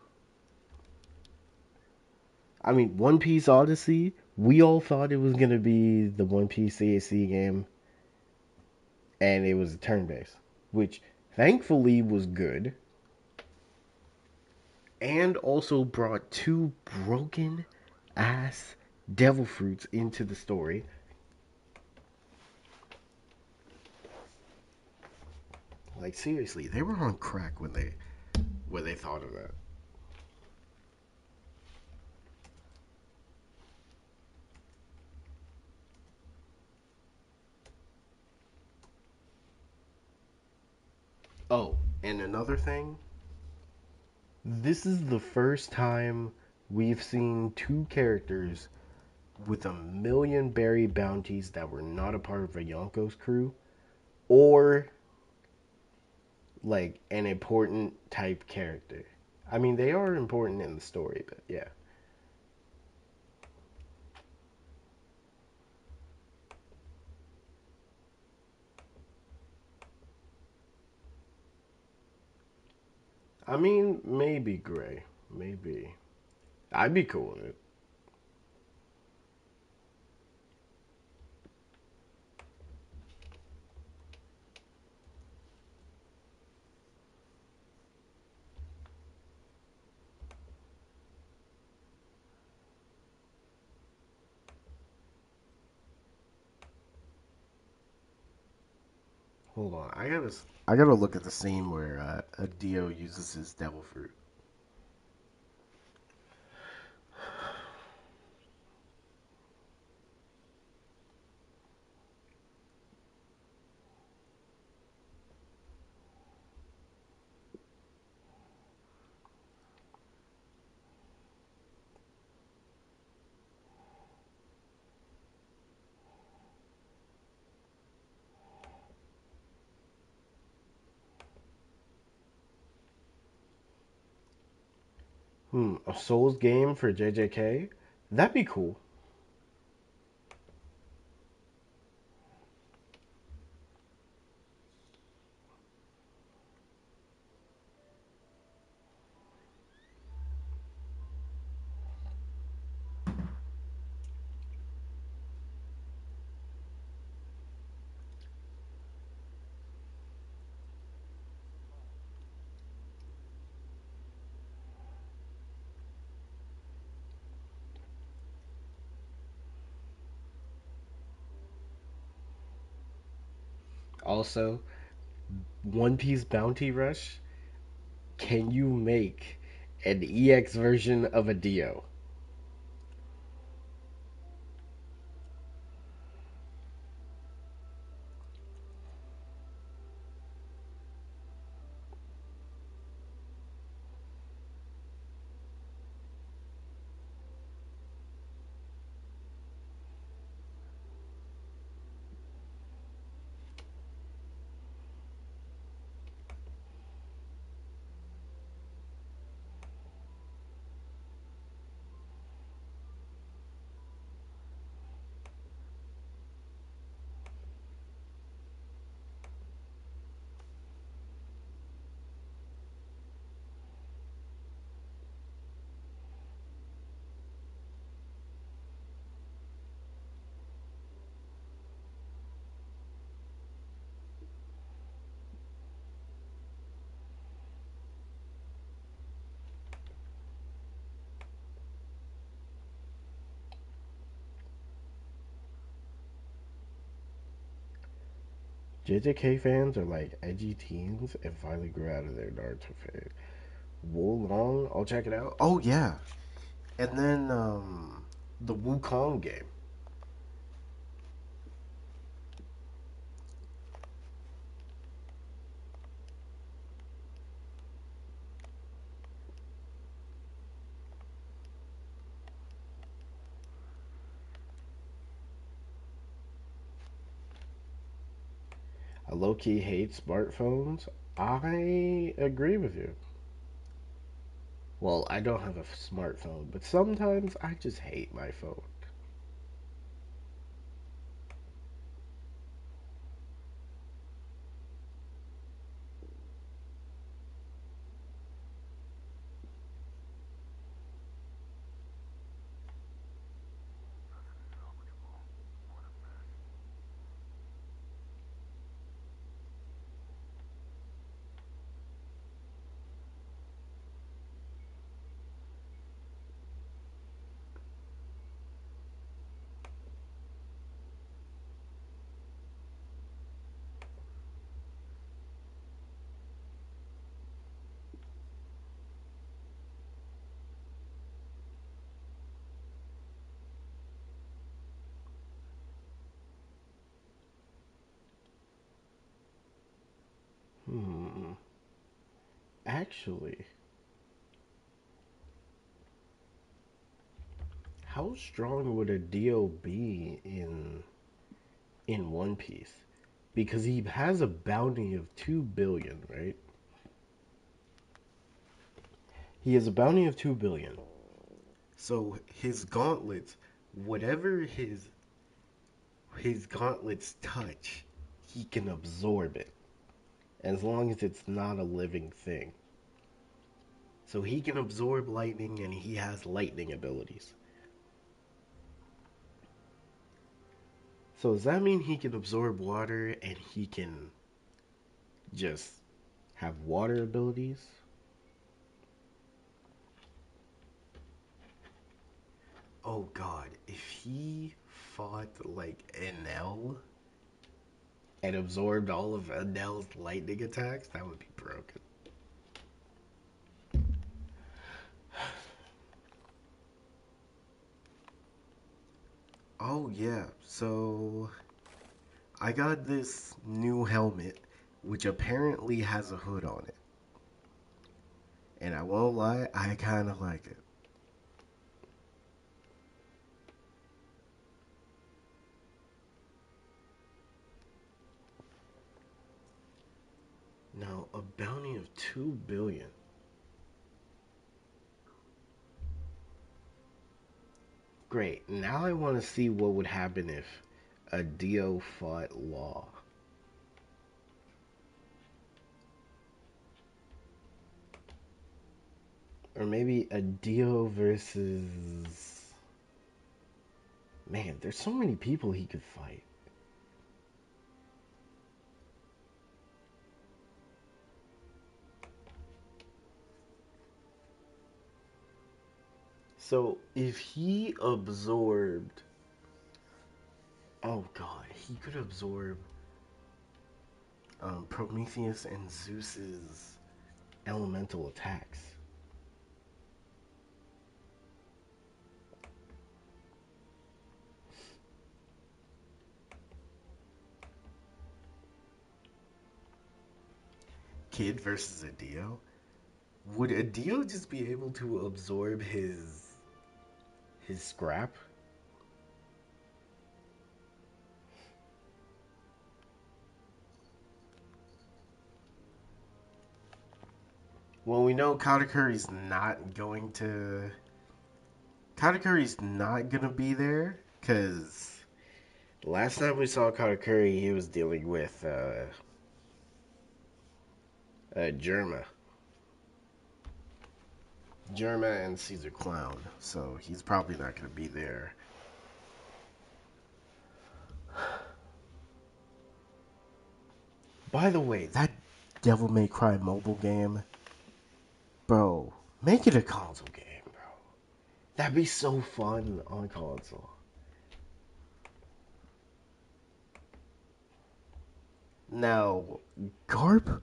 I mean, One Piece Odyssey, we all thought it was going to be the One Piece CAC game, and it was a turn based, which thankfully was good, and also brought two broken ass devil fruits into the story. Like seriously, they were on crack when they thought of that. Oh, and another thing, this is the first time we've seen two characters with a million berry bounties that were not a part of a Yonko's crew or like an important type character. I mean, they are important in the story, but yeah. I mean, maybe Gray. Maybe. I'd be cool with it. Hold on. I gotta look at the scene where a Dio uses his devil fruit. A Souls game for JJK? That'd be cool. Also, One Piece Bounty Rush. Can you make an EX version of a Dio? JJK fans are like edgy teens and finally grew out of their Naruto phase. Long, I'll check it out. Oh yeah, and then the Wukong game. I low key hate smartphones. I agree with you. Well, I don't have a smartphone, but sometimes I just hate my phone. Hmm. Actually, how strong would a Dio be in One Piece? Because he has a bounty of 2 billion, right? He has a bounty of 2 billion. So his gauntlets, whatever his gauntlets touch, he can absorb it as long as it's not a living thing. So he can absorb lightning and he has lightning abilities. So does that mean he can absorb water and he can just have water abilities? Oh god, if he fought like Enel and absorbed all of Enel's lightning attacks, that would be broken. Oh yeah, so I got this new helmet which apparently has a hood on it. And I won't lie, I kind of like it. Now, a bounty of 2 billion. Great. Now I want to see what would happen if a Dio fought Law. Or maybe a Dio versus... Man, there's so many people he could fight. So, if he absorbed... Oh god, he could absorb Prometheus and Zeus's elemental attacks. Kid versus a Dio? Would a Dio just be able to absorb his scrap? Well, we know Katakuri's not going to. Katakuri's not gonna be there because last time we saw Katakuri, he was dealing with Germa, Germa and Caesar Clown, so he's probably not gonna be there. By the way, that Devil May Cry mobile game, bro, make it a console game, bro. That'd be so fun on console. Now, Garp,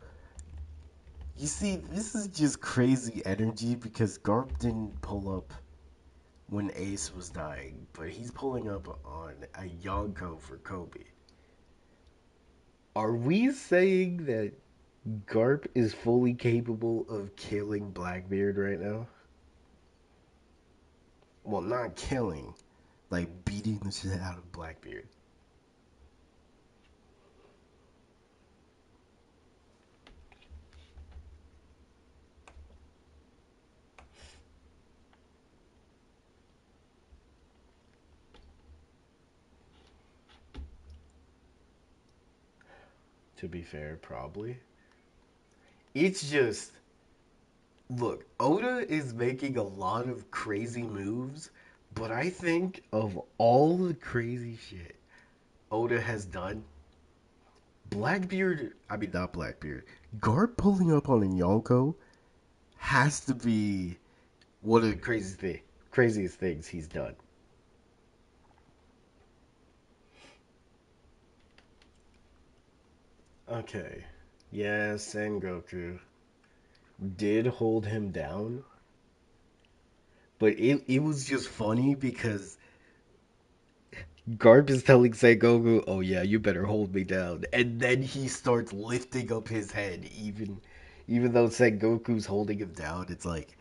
you see, this is just crazy energy because Garp didn't pull up when Ace was dying, but he's pulling up on a Yonko for Kobe. Are we saying that Garp is fully capable of killing Blackbeard right now? Well, not killing, like beating the shit out of Blackbeard. To be fair, probably. It's just, look, Oda is making a lot of crazy moves, but I think of all the crazy shit Oda has done, Blackbeard, I mean, not Blackbeard, Garp pulling up on a Yonko has to be one of the craziest things he's done. Okay. Yeah, Sengoku did hold him down, but it was just funny because Garp is telling Sengoku, "Oh yeah, you better hold me down," and then he starts lifting up his head, even though Sengoku's holding him down. It's like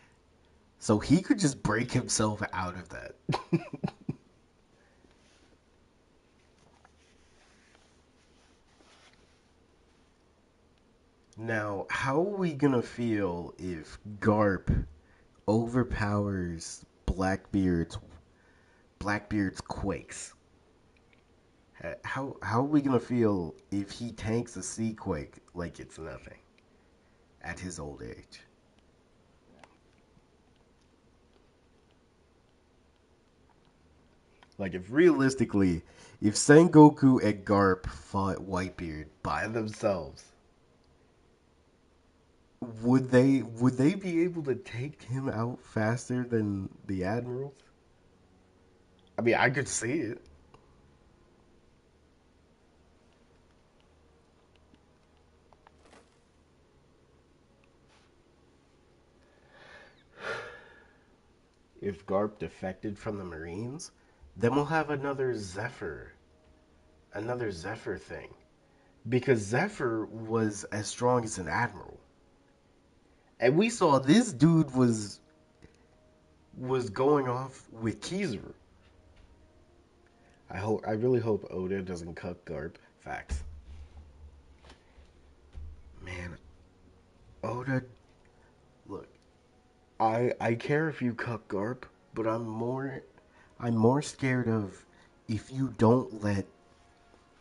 so he could just break himself out of that. Now, how are we gonna feel if Garp overpowers Blackbeard's quakes? How are we gonna feel if he tanks a sea quake like it's nothing at his old age? Like if realistically, if Sengoku and Garp fought Whitebeard by themselves, would they be able to take him out faster than the admirals? I mean, I could see it. If Garp defected from the Marines, then we'll have another Zephyr thing. Because Zephyr was as strong as an admiral. And we saw this dude was going off with Kizaru. I really hope Oda doesn't cut Garp. Facts. Man, Oda, look, I care if you cut Garp, but I'm more scared of if you don't let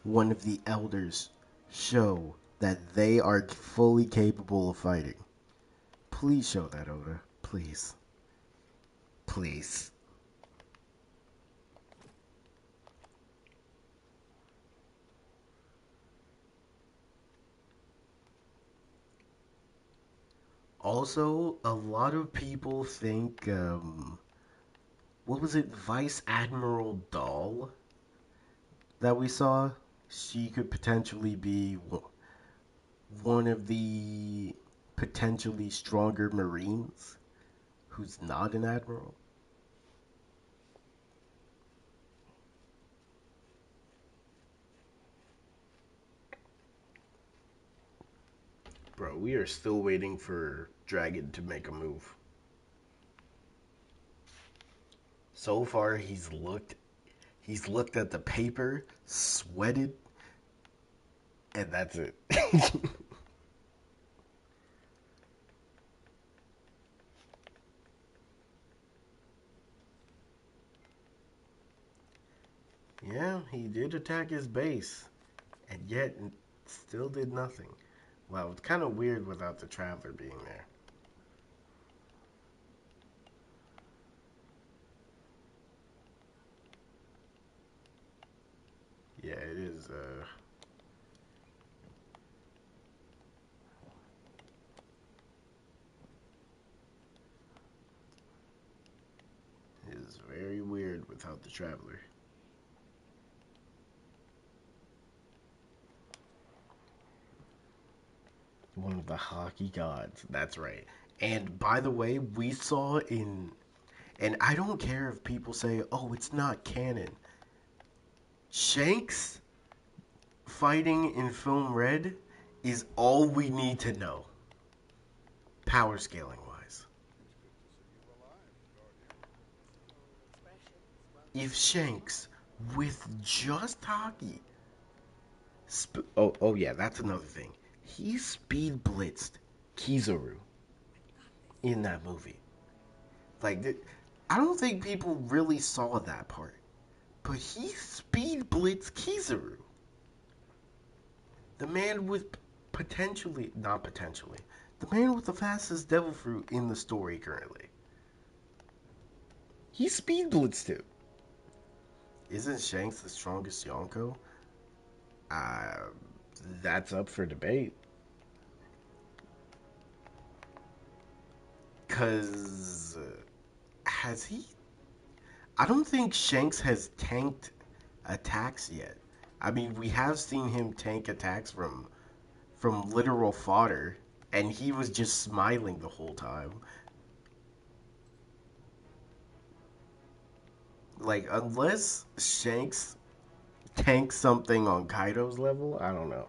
one of the elders show that they are fully capable of fighting. Please show that, Oda. Please. Please. Also, a lot of people think, what was it, Vice Admiral Dahl that we saw? She could potentially be one of the potentially stronger Marines who's not an admiral. Bro, we are still waiting for Dragon to make a move. So far, he's looked at the paper, sweated, and that's it. Yeah, he did attack his base, and yet still did nothing. Well, it's kind of weird without the Traveler being there. Yeah, it is very weird without the Traveler. One of the hockey gods. That's right. And by the way, we saw in, and I don't care if people say, "Oh, it's not canon." Shanks fighting in film red is all we need to know, power scaling wise. If Shanks with just hockey, oh yeah, that's another thing. He speed blitzed Kizaru in that movie. Like, I don't think people really saw that part, but he speed blitzed Kizaru. The man with potentially, not potentially, the man with the fastest devil fruit in the story currently. He speed blitzed him. Isn't Shanks the strongest Yonko? Uh, that's up for debate. Cause has he? I don't think Shanks has tanked attacks yet. I mean, we have seen him tank attacks from literal fodder, and he was just smiling the whole time. Like, unless Shanks tanks something on Kaido's level, I don't know.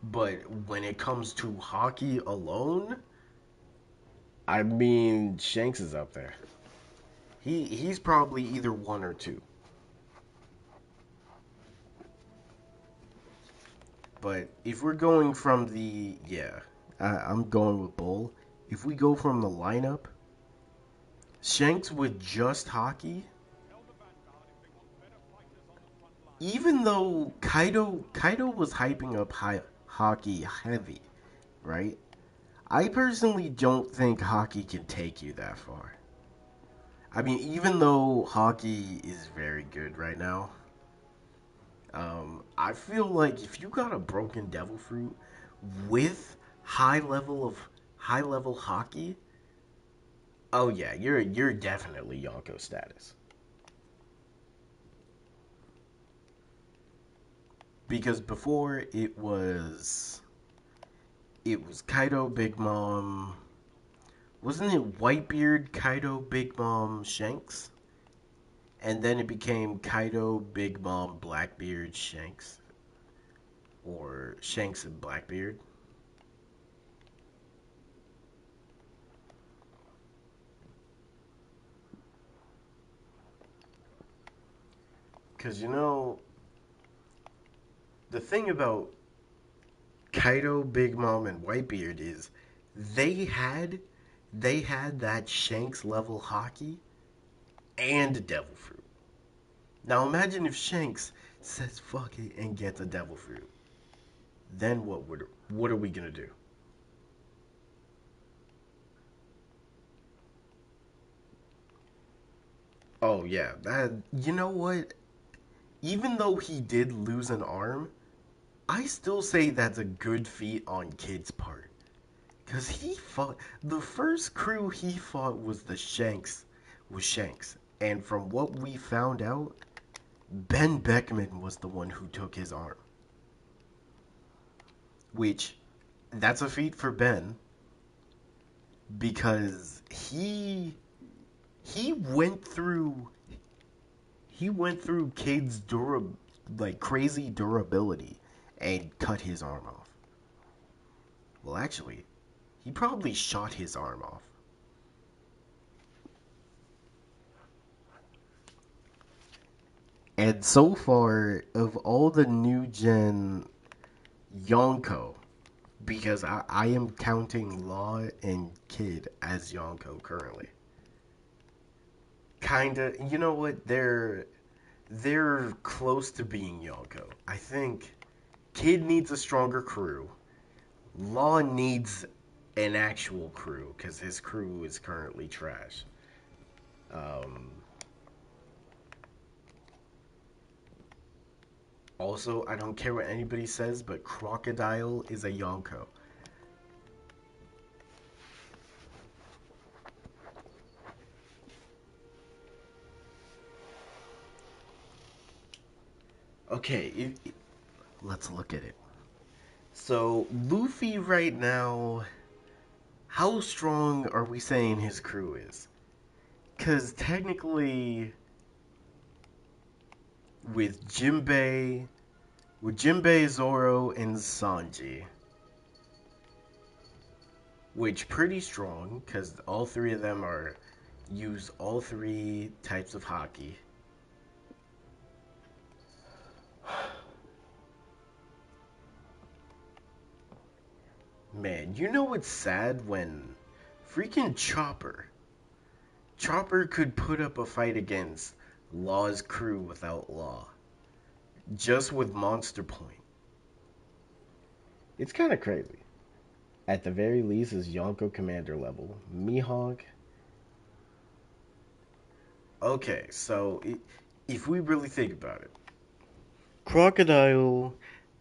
But when it comes to hockey alone, I mean, Shanks is up there. He's probably either one or two. But if we're going from the I'm going with Bull. If we go from the lineup, Shanks with just hockey, even though Kaido was hyping up hockey heavy, right? I personally don't think hockey can take you that far. I mean, even though hockey is very good right now, I feel like if you got a broken devil fruit with high level hockey, oh yeah, you're definitely Yonko status. Because before it was Kaido Big Mom. Wasn't it Whitebeard, Kaido, Big Mom, Shanks? And then it became Kaido, Big Mom, Blackbeard, Shanks. Or Shanks and Blackbeard. Because, the thing about Kaido, Big Mom, and Whitebeard is they had they had that Shanks level hockey and Devil Fruit. Now imagine if Shanks says fuck it and gets a Devil Fruit. Then what are we gonna do? Oh yeah, that you know what? Even though he did lose an arm, I still say that's a good feat on Kid's part. Cause he fought the first crew he fought was Shanks. And from what we found out, Ben Beckman was the one who took his arm. Which that's a feat for Ben because he went through he went through Kid's crazy durability and cut his arm off. Well, actually, he probably shot his arm off. And so far, of all the new gen Yonko, because I am counting Law and Kid as Yonko currently. Kinda, you know what? They're close to being Yonko. I think Kid needs a stronger crew. Law needs an actual crew because his crew is currently trash. Um, Also, I don't care what anybody says, but Crocodile is a Yonko. Okay, let's look at it. So, Luffy right now, how strong are we saying his crew is? Because technically, with Jinbei, Zoro, and Sanji, which pretty strong, because all three of them use all three types of hockey. Man, you know what's sad when freaking Chopper could put up a fight against Law's crew without Law, just with Monster Point. It's kind of crazy. At the very least, is Yonko commander level. Mihawk. Okay, so if we really think about it, Crocodile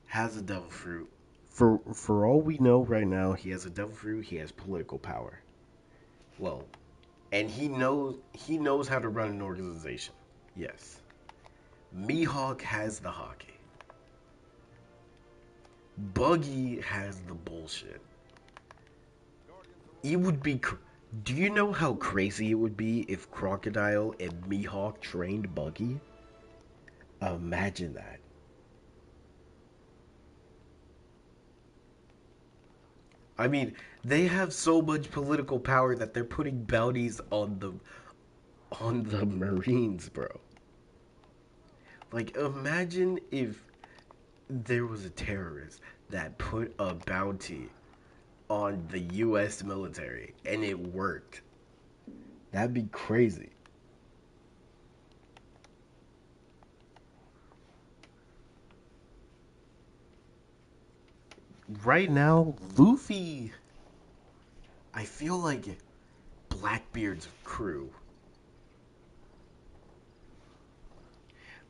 has a devil fruit. For all we know right now, he has a devil fruit. He has political power. Well, and he knows how to run an organization. Yes. Mihawk has the hockey. Buggy has the bullshit. It would be. Do you know how crazy it would be if Crocodile and Mihawk trained Buggy? Imagine that. I mean, they have so much political power that they're putting bounties on the Marines, bro. Like, imagine if there was a terrorist that put a bounty on the U.S. military and it worked. That'd be crazy. Right now, Luffy, I feel like Blackbeard's crew.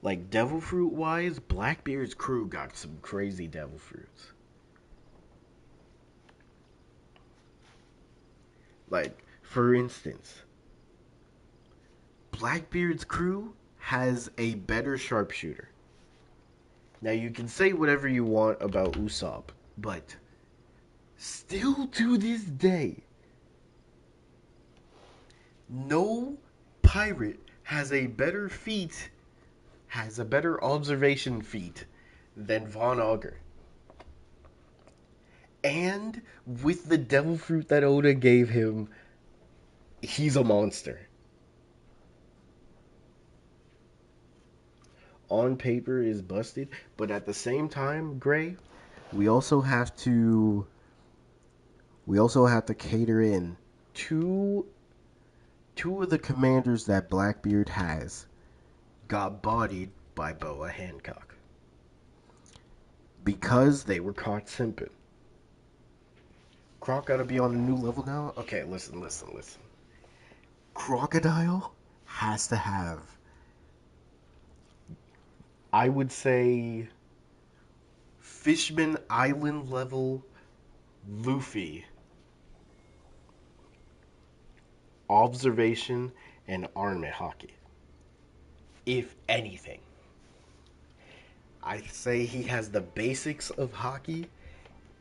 Like, devil fruit wise, Blackbeard's crew got some crazy devil fruits. Like, for instance, Blackbeard's crew has a better sharpshooter. Now, you can say whatever you want about Usopp, but still to this day, no pirate has a better observation feat than Von Augur. And with the devil fruit that Oda gave him, he's a monster. On paper is busted, but at the same time, Gray, we also have to cater in two of the commanders that Blackbeard has got bodied by Boa Hancock because they were caught simping. Croc gotta be on a new level now? Okay, listen. Crocodile has to have, I would say, Fishman Island level Luffy observation and armament hockey. If anything, I say he has the basics of hockey.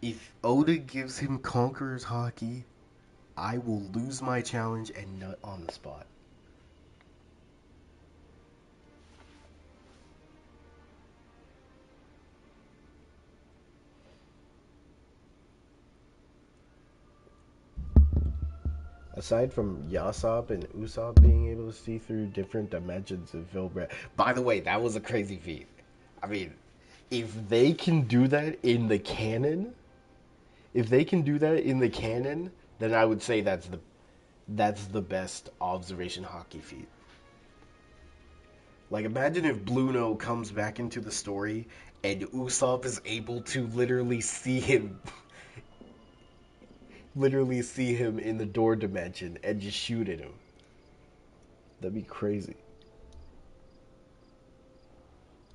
If Oda gives him Conqueror's hockey, I will lose my challenge and nut on the spot. Aside from Yasop and Usopp being able to see through different dimensions of Vilbred. By the way, that was a crazy feat. I mean, if they can do that in the canon, then I would say that's the best observation hockey feat. Like, imagine if Bluno comes back into the story and Usopp is able to literally see him in the door dimension and just shoot at him. That'd be crazy.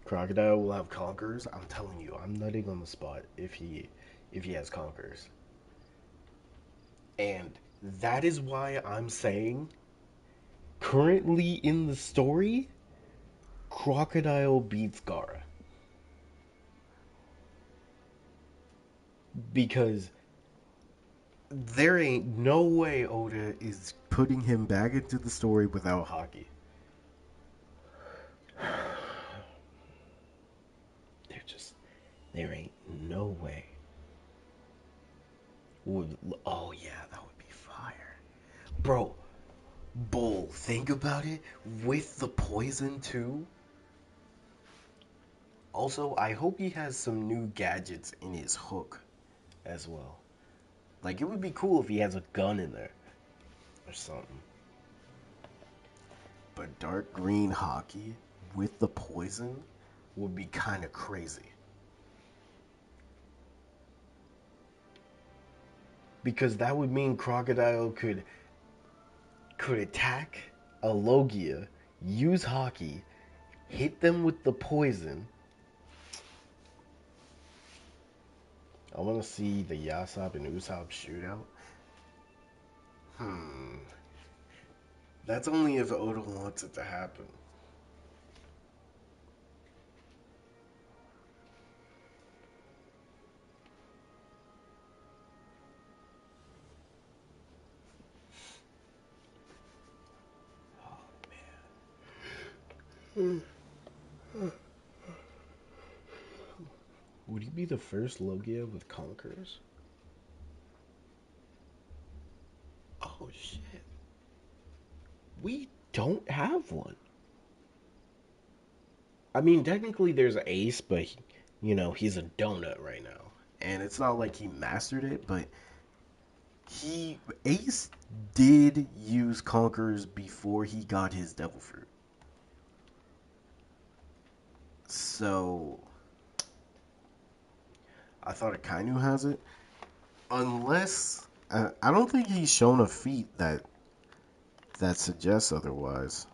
Crocodile will have conquerors. I'm telling you, I'm nutting on the spot if he has conquerors. And that is why I'm saying currently in the story, Crocodile beats Gaara. because there ain't no way Oda is putting him back into the story without hockey. There just there ain't no way. Would oh yeah, that would be fire, bro. Bull, think about it with the poison too. Also, I hope he has some new gadgets in his hook as well. Like, it would be cool if he has a gun in there or something. But dark green hockey with the poison would be kind of crazy. Because that would mean Crocodile could attack a Logia, use hockey, hit them with the poison. I want to see the Yasop and Usopp shootout. That's only if Oda wants it to happen. Would he be the first Logia with Conquerors? Oh shit. We don't have one. I mean, technically there's an Ace, but he's a donut right now. And it's not like he mastered it, but Ace did use Conquerors before he got his Devil Fruit. So I thought Akainu has it. Unless I don't think he's shown a feat that suggests otherwise.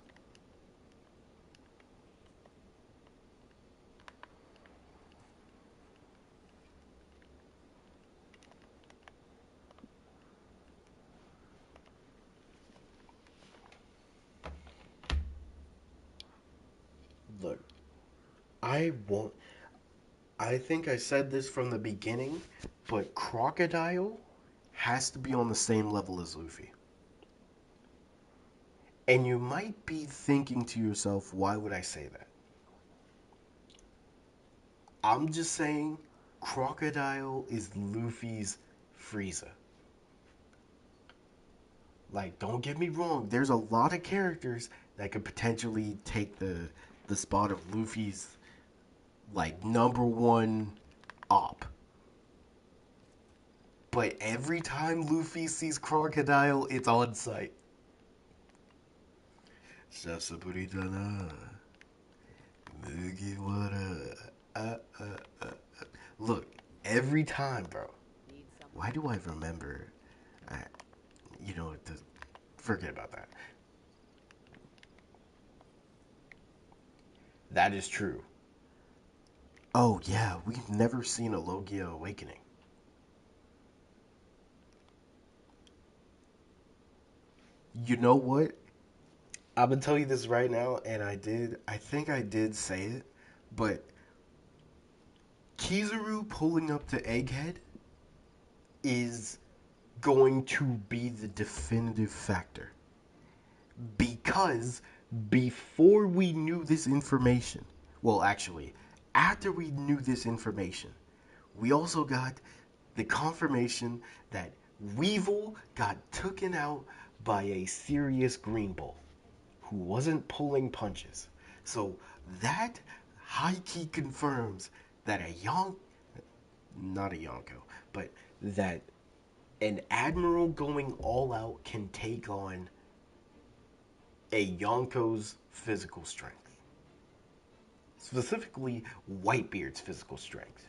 Look, I won't. I think I said this from the beginning, but Crocodile has to be on the same level as Luffy. And you might be thinking to yourself, why would I say that? I'm just saying Crocodile is Luffy's Frieza. Like, don't get me wrong, there's a lot of characters that could potentially take the spot of Luffy's like number one op. But every time Luffy sees Crocodile, it's on sight. Sasaburidana. Mugiwara. Look, every time, bro. Why do I remember? I, forget about that. That is true. Oh, yeah, we've never seen a Logia awakening. You know what? I'm gonna tell you this right now, and I think I did say it, but Kizaru pulling up to Egghead is going to be the definitive factor. Because before we knew this information, well, actually, after we knew this information, we also got the confirmation that Weevil got taken out by a serious Green Bull who wasn't pulling punches. So that high key confirms that not a Yonko, but that an admiral going all out can take on a Yonko's physical strength. Specifically, Whitebeard's physical strength.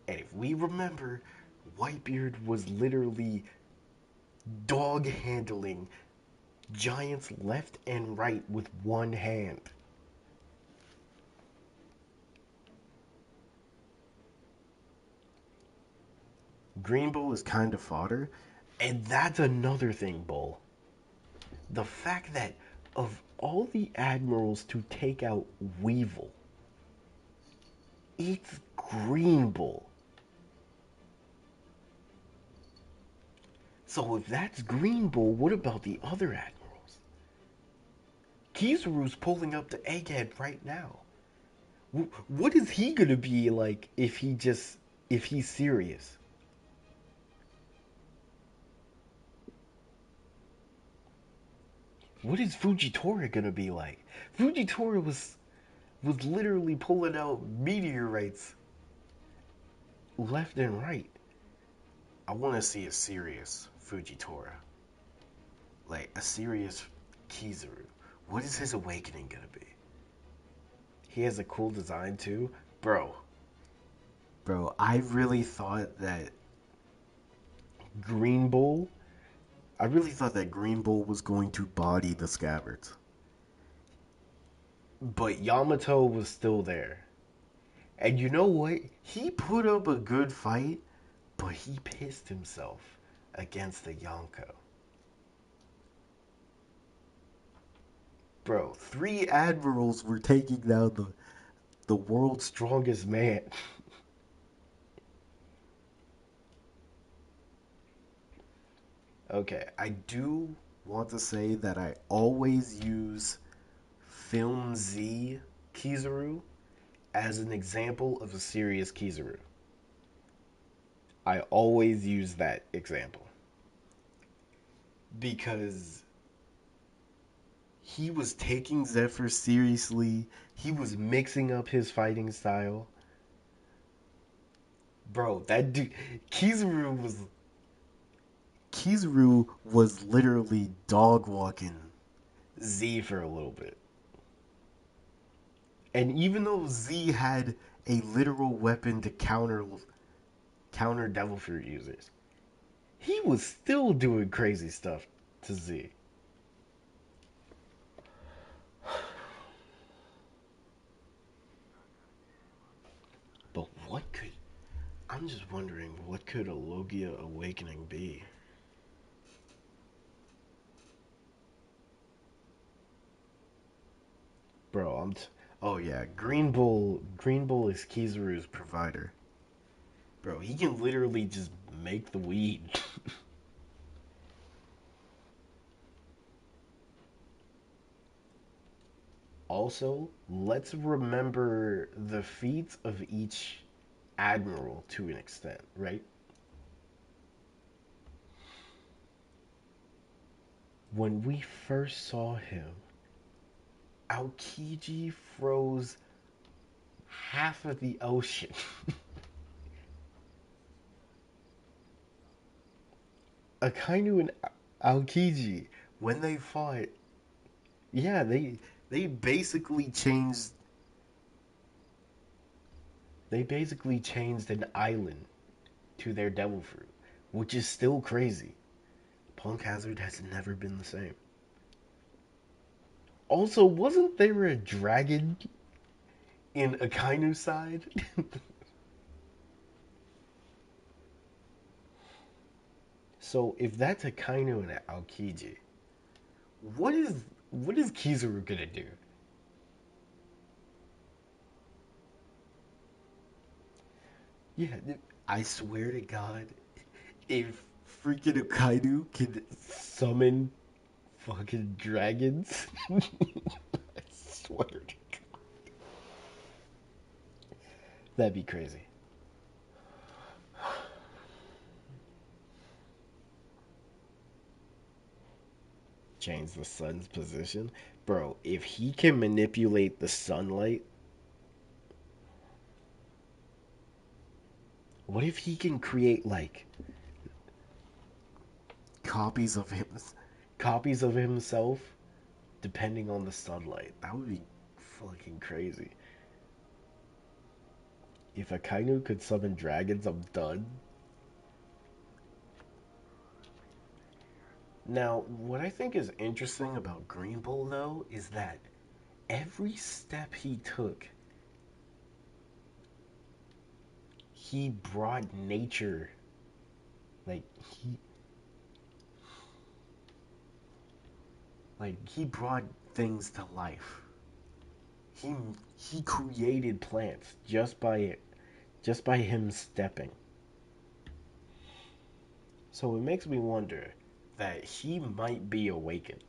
And if we remember, Whitebeard was literally dog handling giants left and right with one hand. Green Bull is kind of fodder, and that's another thing, Bull. The fact that of all the admirals to take out Weevil, it's Green Bull. So if that's Green Bull, what about the other admirals? Kizaru's pulling up to Egghead right now. What is he gonna be like if he's serious? What is Fujitora gonna be like? Fujitora was literally pulling out meteorites left and right. I want to see a serious Fujitora, like a serious Kizaru. What is his awakening gonna be? He has a cool design too, bro. Bro, I really thought that Green Bull. I really thought that Green Bull was going to body the Scabbards, but Yamato was still there. And you know what? He put up a good fight, but he pissed himself against the Yonko. Bro, three admirals were taking down the world's strongest man. Okay, I do want to say that I always use Film Z Kizaru as an example of a serious Kizaru. I always use that example because he was taking Zephyr seriously. He was mixing up his fighting style. Bro, that dude Kizaru was literally dog walking Z for a little bit. And even though Z had a literal weapon to counter Devil Fruit users, he was still doing crazy stuff to Z. But what could I'm just wondering what could a Logia awakening be? Bro, oh yeah, Green Bull is Kizaru's provider. Bro, he can literally just make the weed. Also, let's remember the feats of each admiral to an extent, right? When we first saw him, Aokiji froze half of the ocean. Akainu and Aokiji, when they fought, yeah, they basically changed they basically changed an island to their devil fruit, which is still crazy. Punk Hazard has never been the same. Also, wasn't there a dragon in Akainu's side? So if that's Akainu and Aokiji, what is what is Kizaru gonna do? Yeah, I swear to God, if freaking Akainu can summon fucking dragons, I swear to God, that'd be crazy. Change the sun's position, bro. If he can manipulate the sunlight, what if he can create like copies of him, copies of himself, depending on the sunlight? That would be fucking crazy. If Akainu could summon dragons, I'm done. Now, what I think is interesting about Green Bull, though, is that every step he took, he brought nature, like he brought things to life. He he created plants just by him stepping. So it makes me wonder that he might be awakened.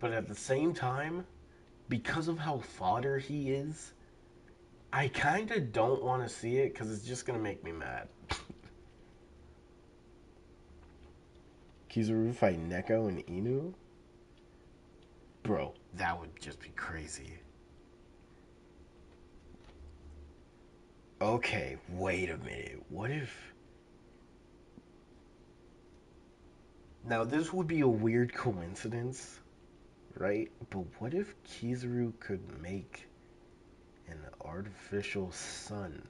But at the same time, because of how fodder he is, I kind of don't want to see it because it's just going to make me mad. Kizaru fight Neko and Inu? Bro, that would just be crazy. Okay, wait a minute. What if... Now, this would be a weird coincidence, right? But what if Kizaru could make an artificial sun?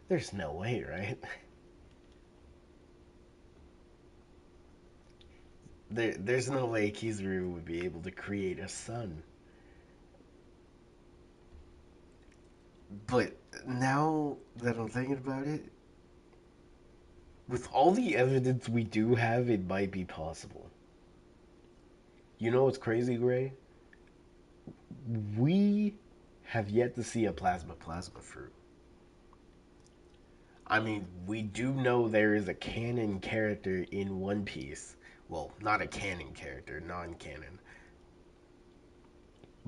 There's no way, right? There's no way Kizaru would be able to create a sun. But now that I'm thinking about it, with all the evidence we do have, it might be possible. You know what's crazy, Gray? We have yet to see a plasma fruit. I mean, we do know there is a canon character in One Piece. Well, not a canon character, non-canon.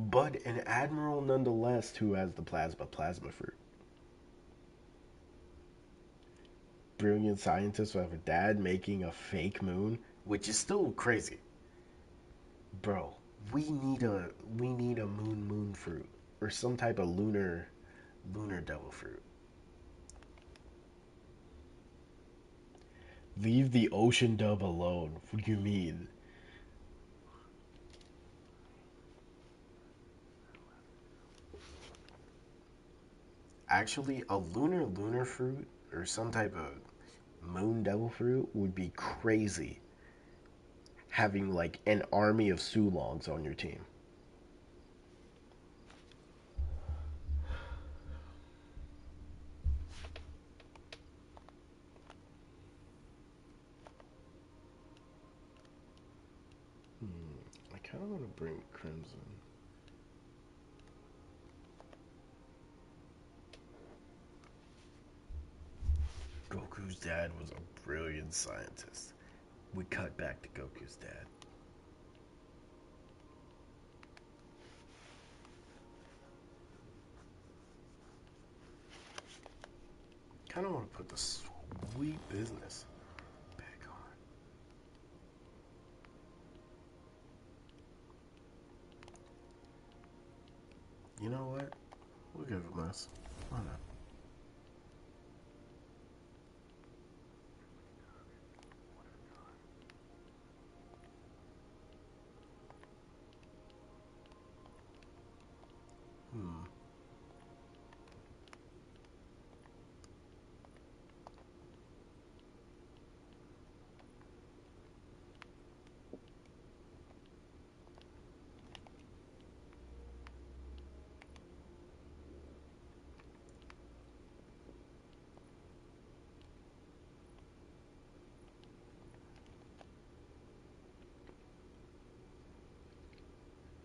But an admiral nonetheless who has the plasma fruit. Brilliant scientists who have a dad making a fake moon, which is still crazy. Bro, we need a moon fruit or some type of lunar devil fruit. Leave the ocean dove alone. What do you mean? Actually, a lunar fruit or some type of moon devil fruit would be crazy. Having like an army of Sulongs on your team. I kind of want to bring Crimson. Goku's dad was a brilliant scientist. We cut back to Goku's dad. Kind of want to put the sweet business back on. You know what? We'll give him this. Why not? Hmm.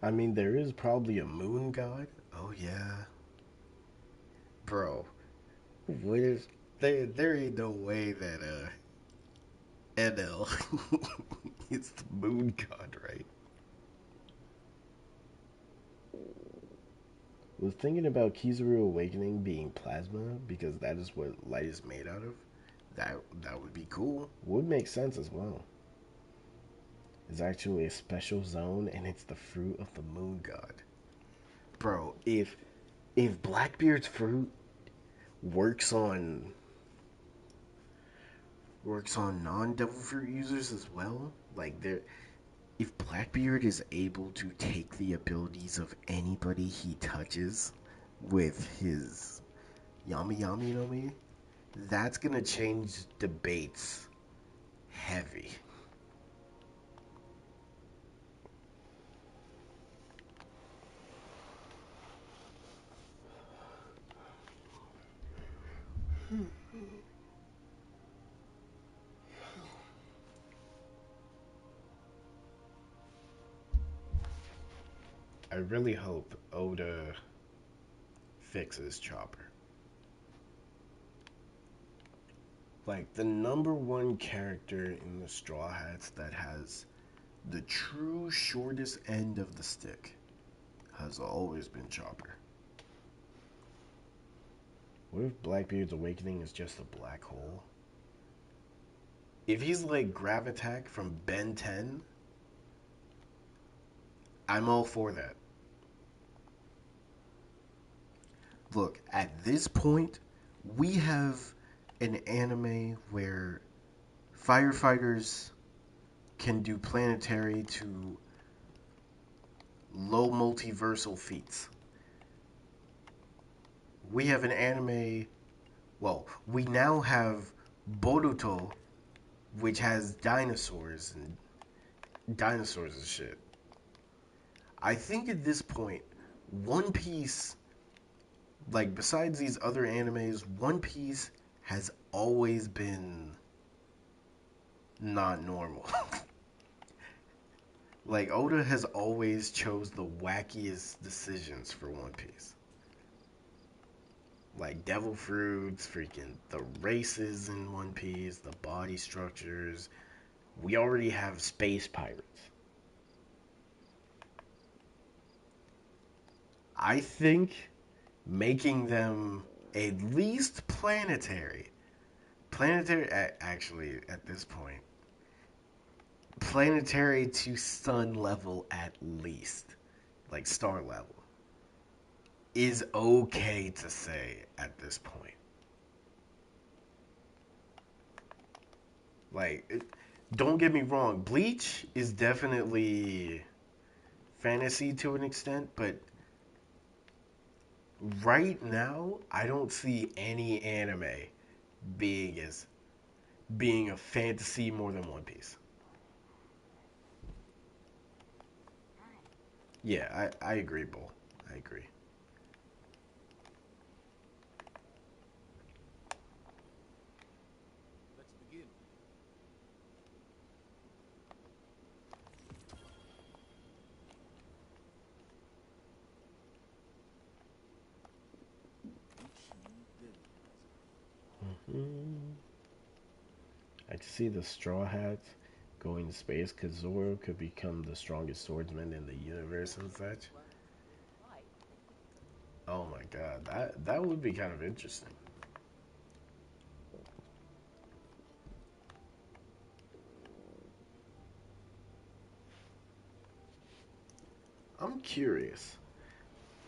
I mean, there is probably a moon god. Oh yeah, bro. What if there ain't no way that NL is the moon god, right? Was thinking about Kizaru awakening being plasma because that is what light is made out of. That would be cool. Would make sense as well. It's actually a special zone and it's the fruit of the moon god. Bro, if Blackbeard's fruit works on non-devil fruit users as well, like there if Blackbeard is able to take the abilities of anybody he touches with his Yami Yami no Mi, that's gonna change debates heavy. I really hope Oda fixes Chopper. Like, the number one character in the Straw Hats that has the true shortest end of the stick has always been Chopper. What if Blackbeard's awakening is just a black hole? If he's like Gravitak from Ben 10, I'm all for that. Look, at this point, we have an anime where firefighters can do planetary to low multiversal feats. We have an anime, well, we now have Boruto, which has dinosaurs and shit. I think at this point, One Piece, like besides these other animes, One Piece has always been not normal. Like Oda has always chose the wackiest decisions for One Piece. Like devil fruits, freaking the races in One Piece, the body structures. We already have space pirates. I think making them at least planetary, actually at this point, planetary to sun level at least, like star level, is okay to say at this point. Like, don't get me wrong, Bleach is definitely fantasy to an extent, but right now, I don't see any anime being as being a fantasy more than One Piece. Yeah, I agree, Bull. I agree. Let's begin. Each new villain has Mm. I can see the Straw Hats going to space because Zoro could become the strongest swordsman in the universe and such. Oh my god, that would be kind of interesting. I'm curious.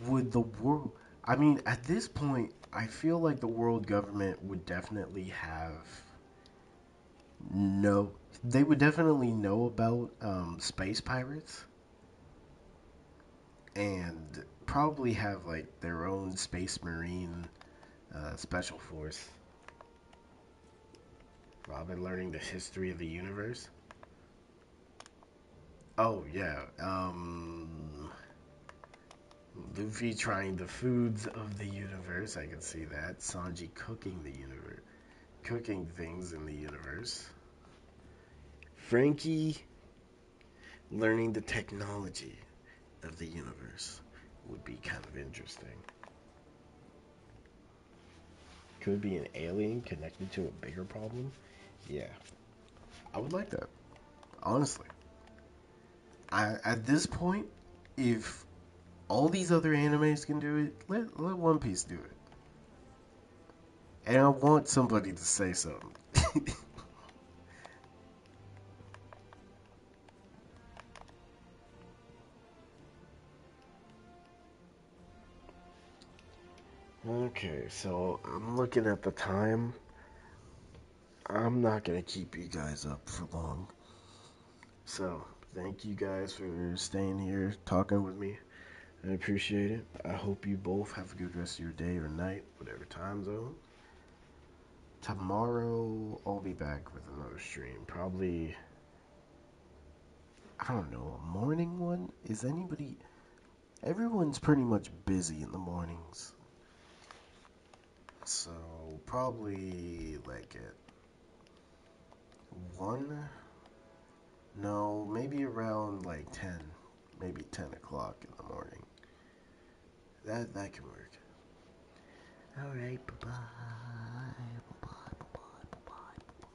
Would the world? I mean, at this point, I feel like the world government would definitely have no. They would definitely know about space pirates and probably have like their own space marine special force. Robin learning the history of the universe. Oh yeah, Luffy trying the foods of the universe. I can see that. Sanji cooking the universe, cooking things in the universe. Frankie learning the technology of the universe would be kind of interesting. Could be an alien connected to a bigger problem. Yeah, I would like that. Honestly, at this point, if all these other animes can do it, let One Piece do it. And I want somebody to say something. Okay, so I'm looking at the time. I'm not gonna keep you guys up for long. So, thank you guys for staying here talking with me. I appreciate it. I hope you both have a good rest of your day or night, whatever time zone. Tomorrow, I'll be back with another stream. Probably, I don't know, a morning one? Is anybody. Everyone's pretty much busy in the mornings. So, probably like at 1? No, maybe around like 10. Maybe 10 o'clock in the morning. That can work. Alright, bye-bye.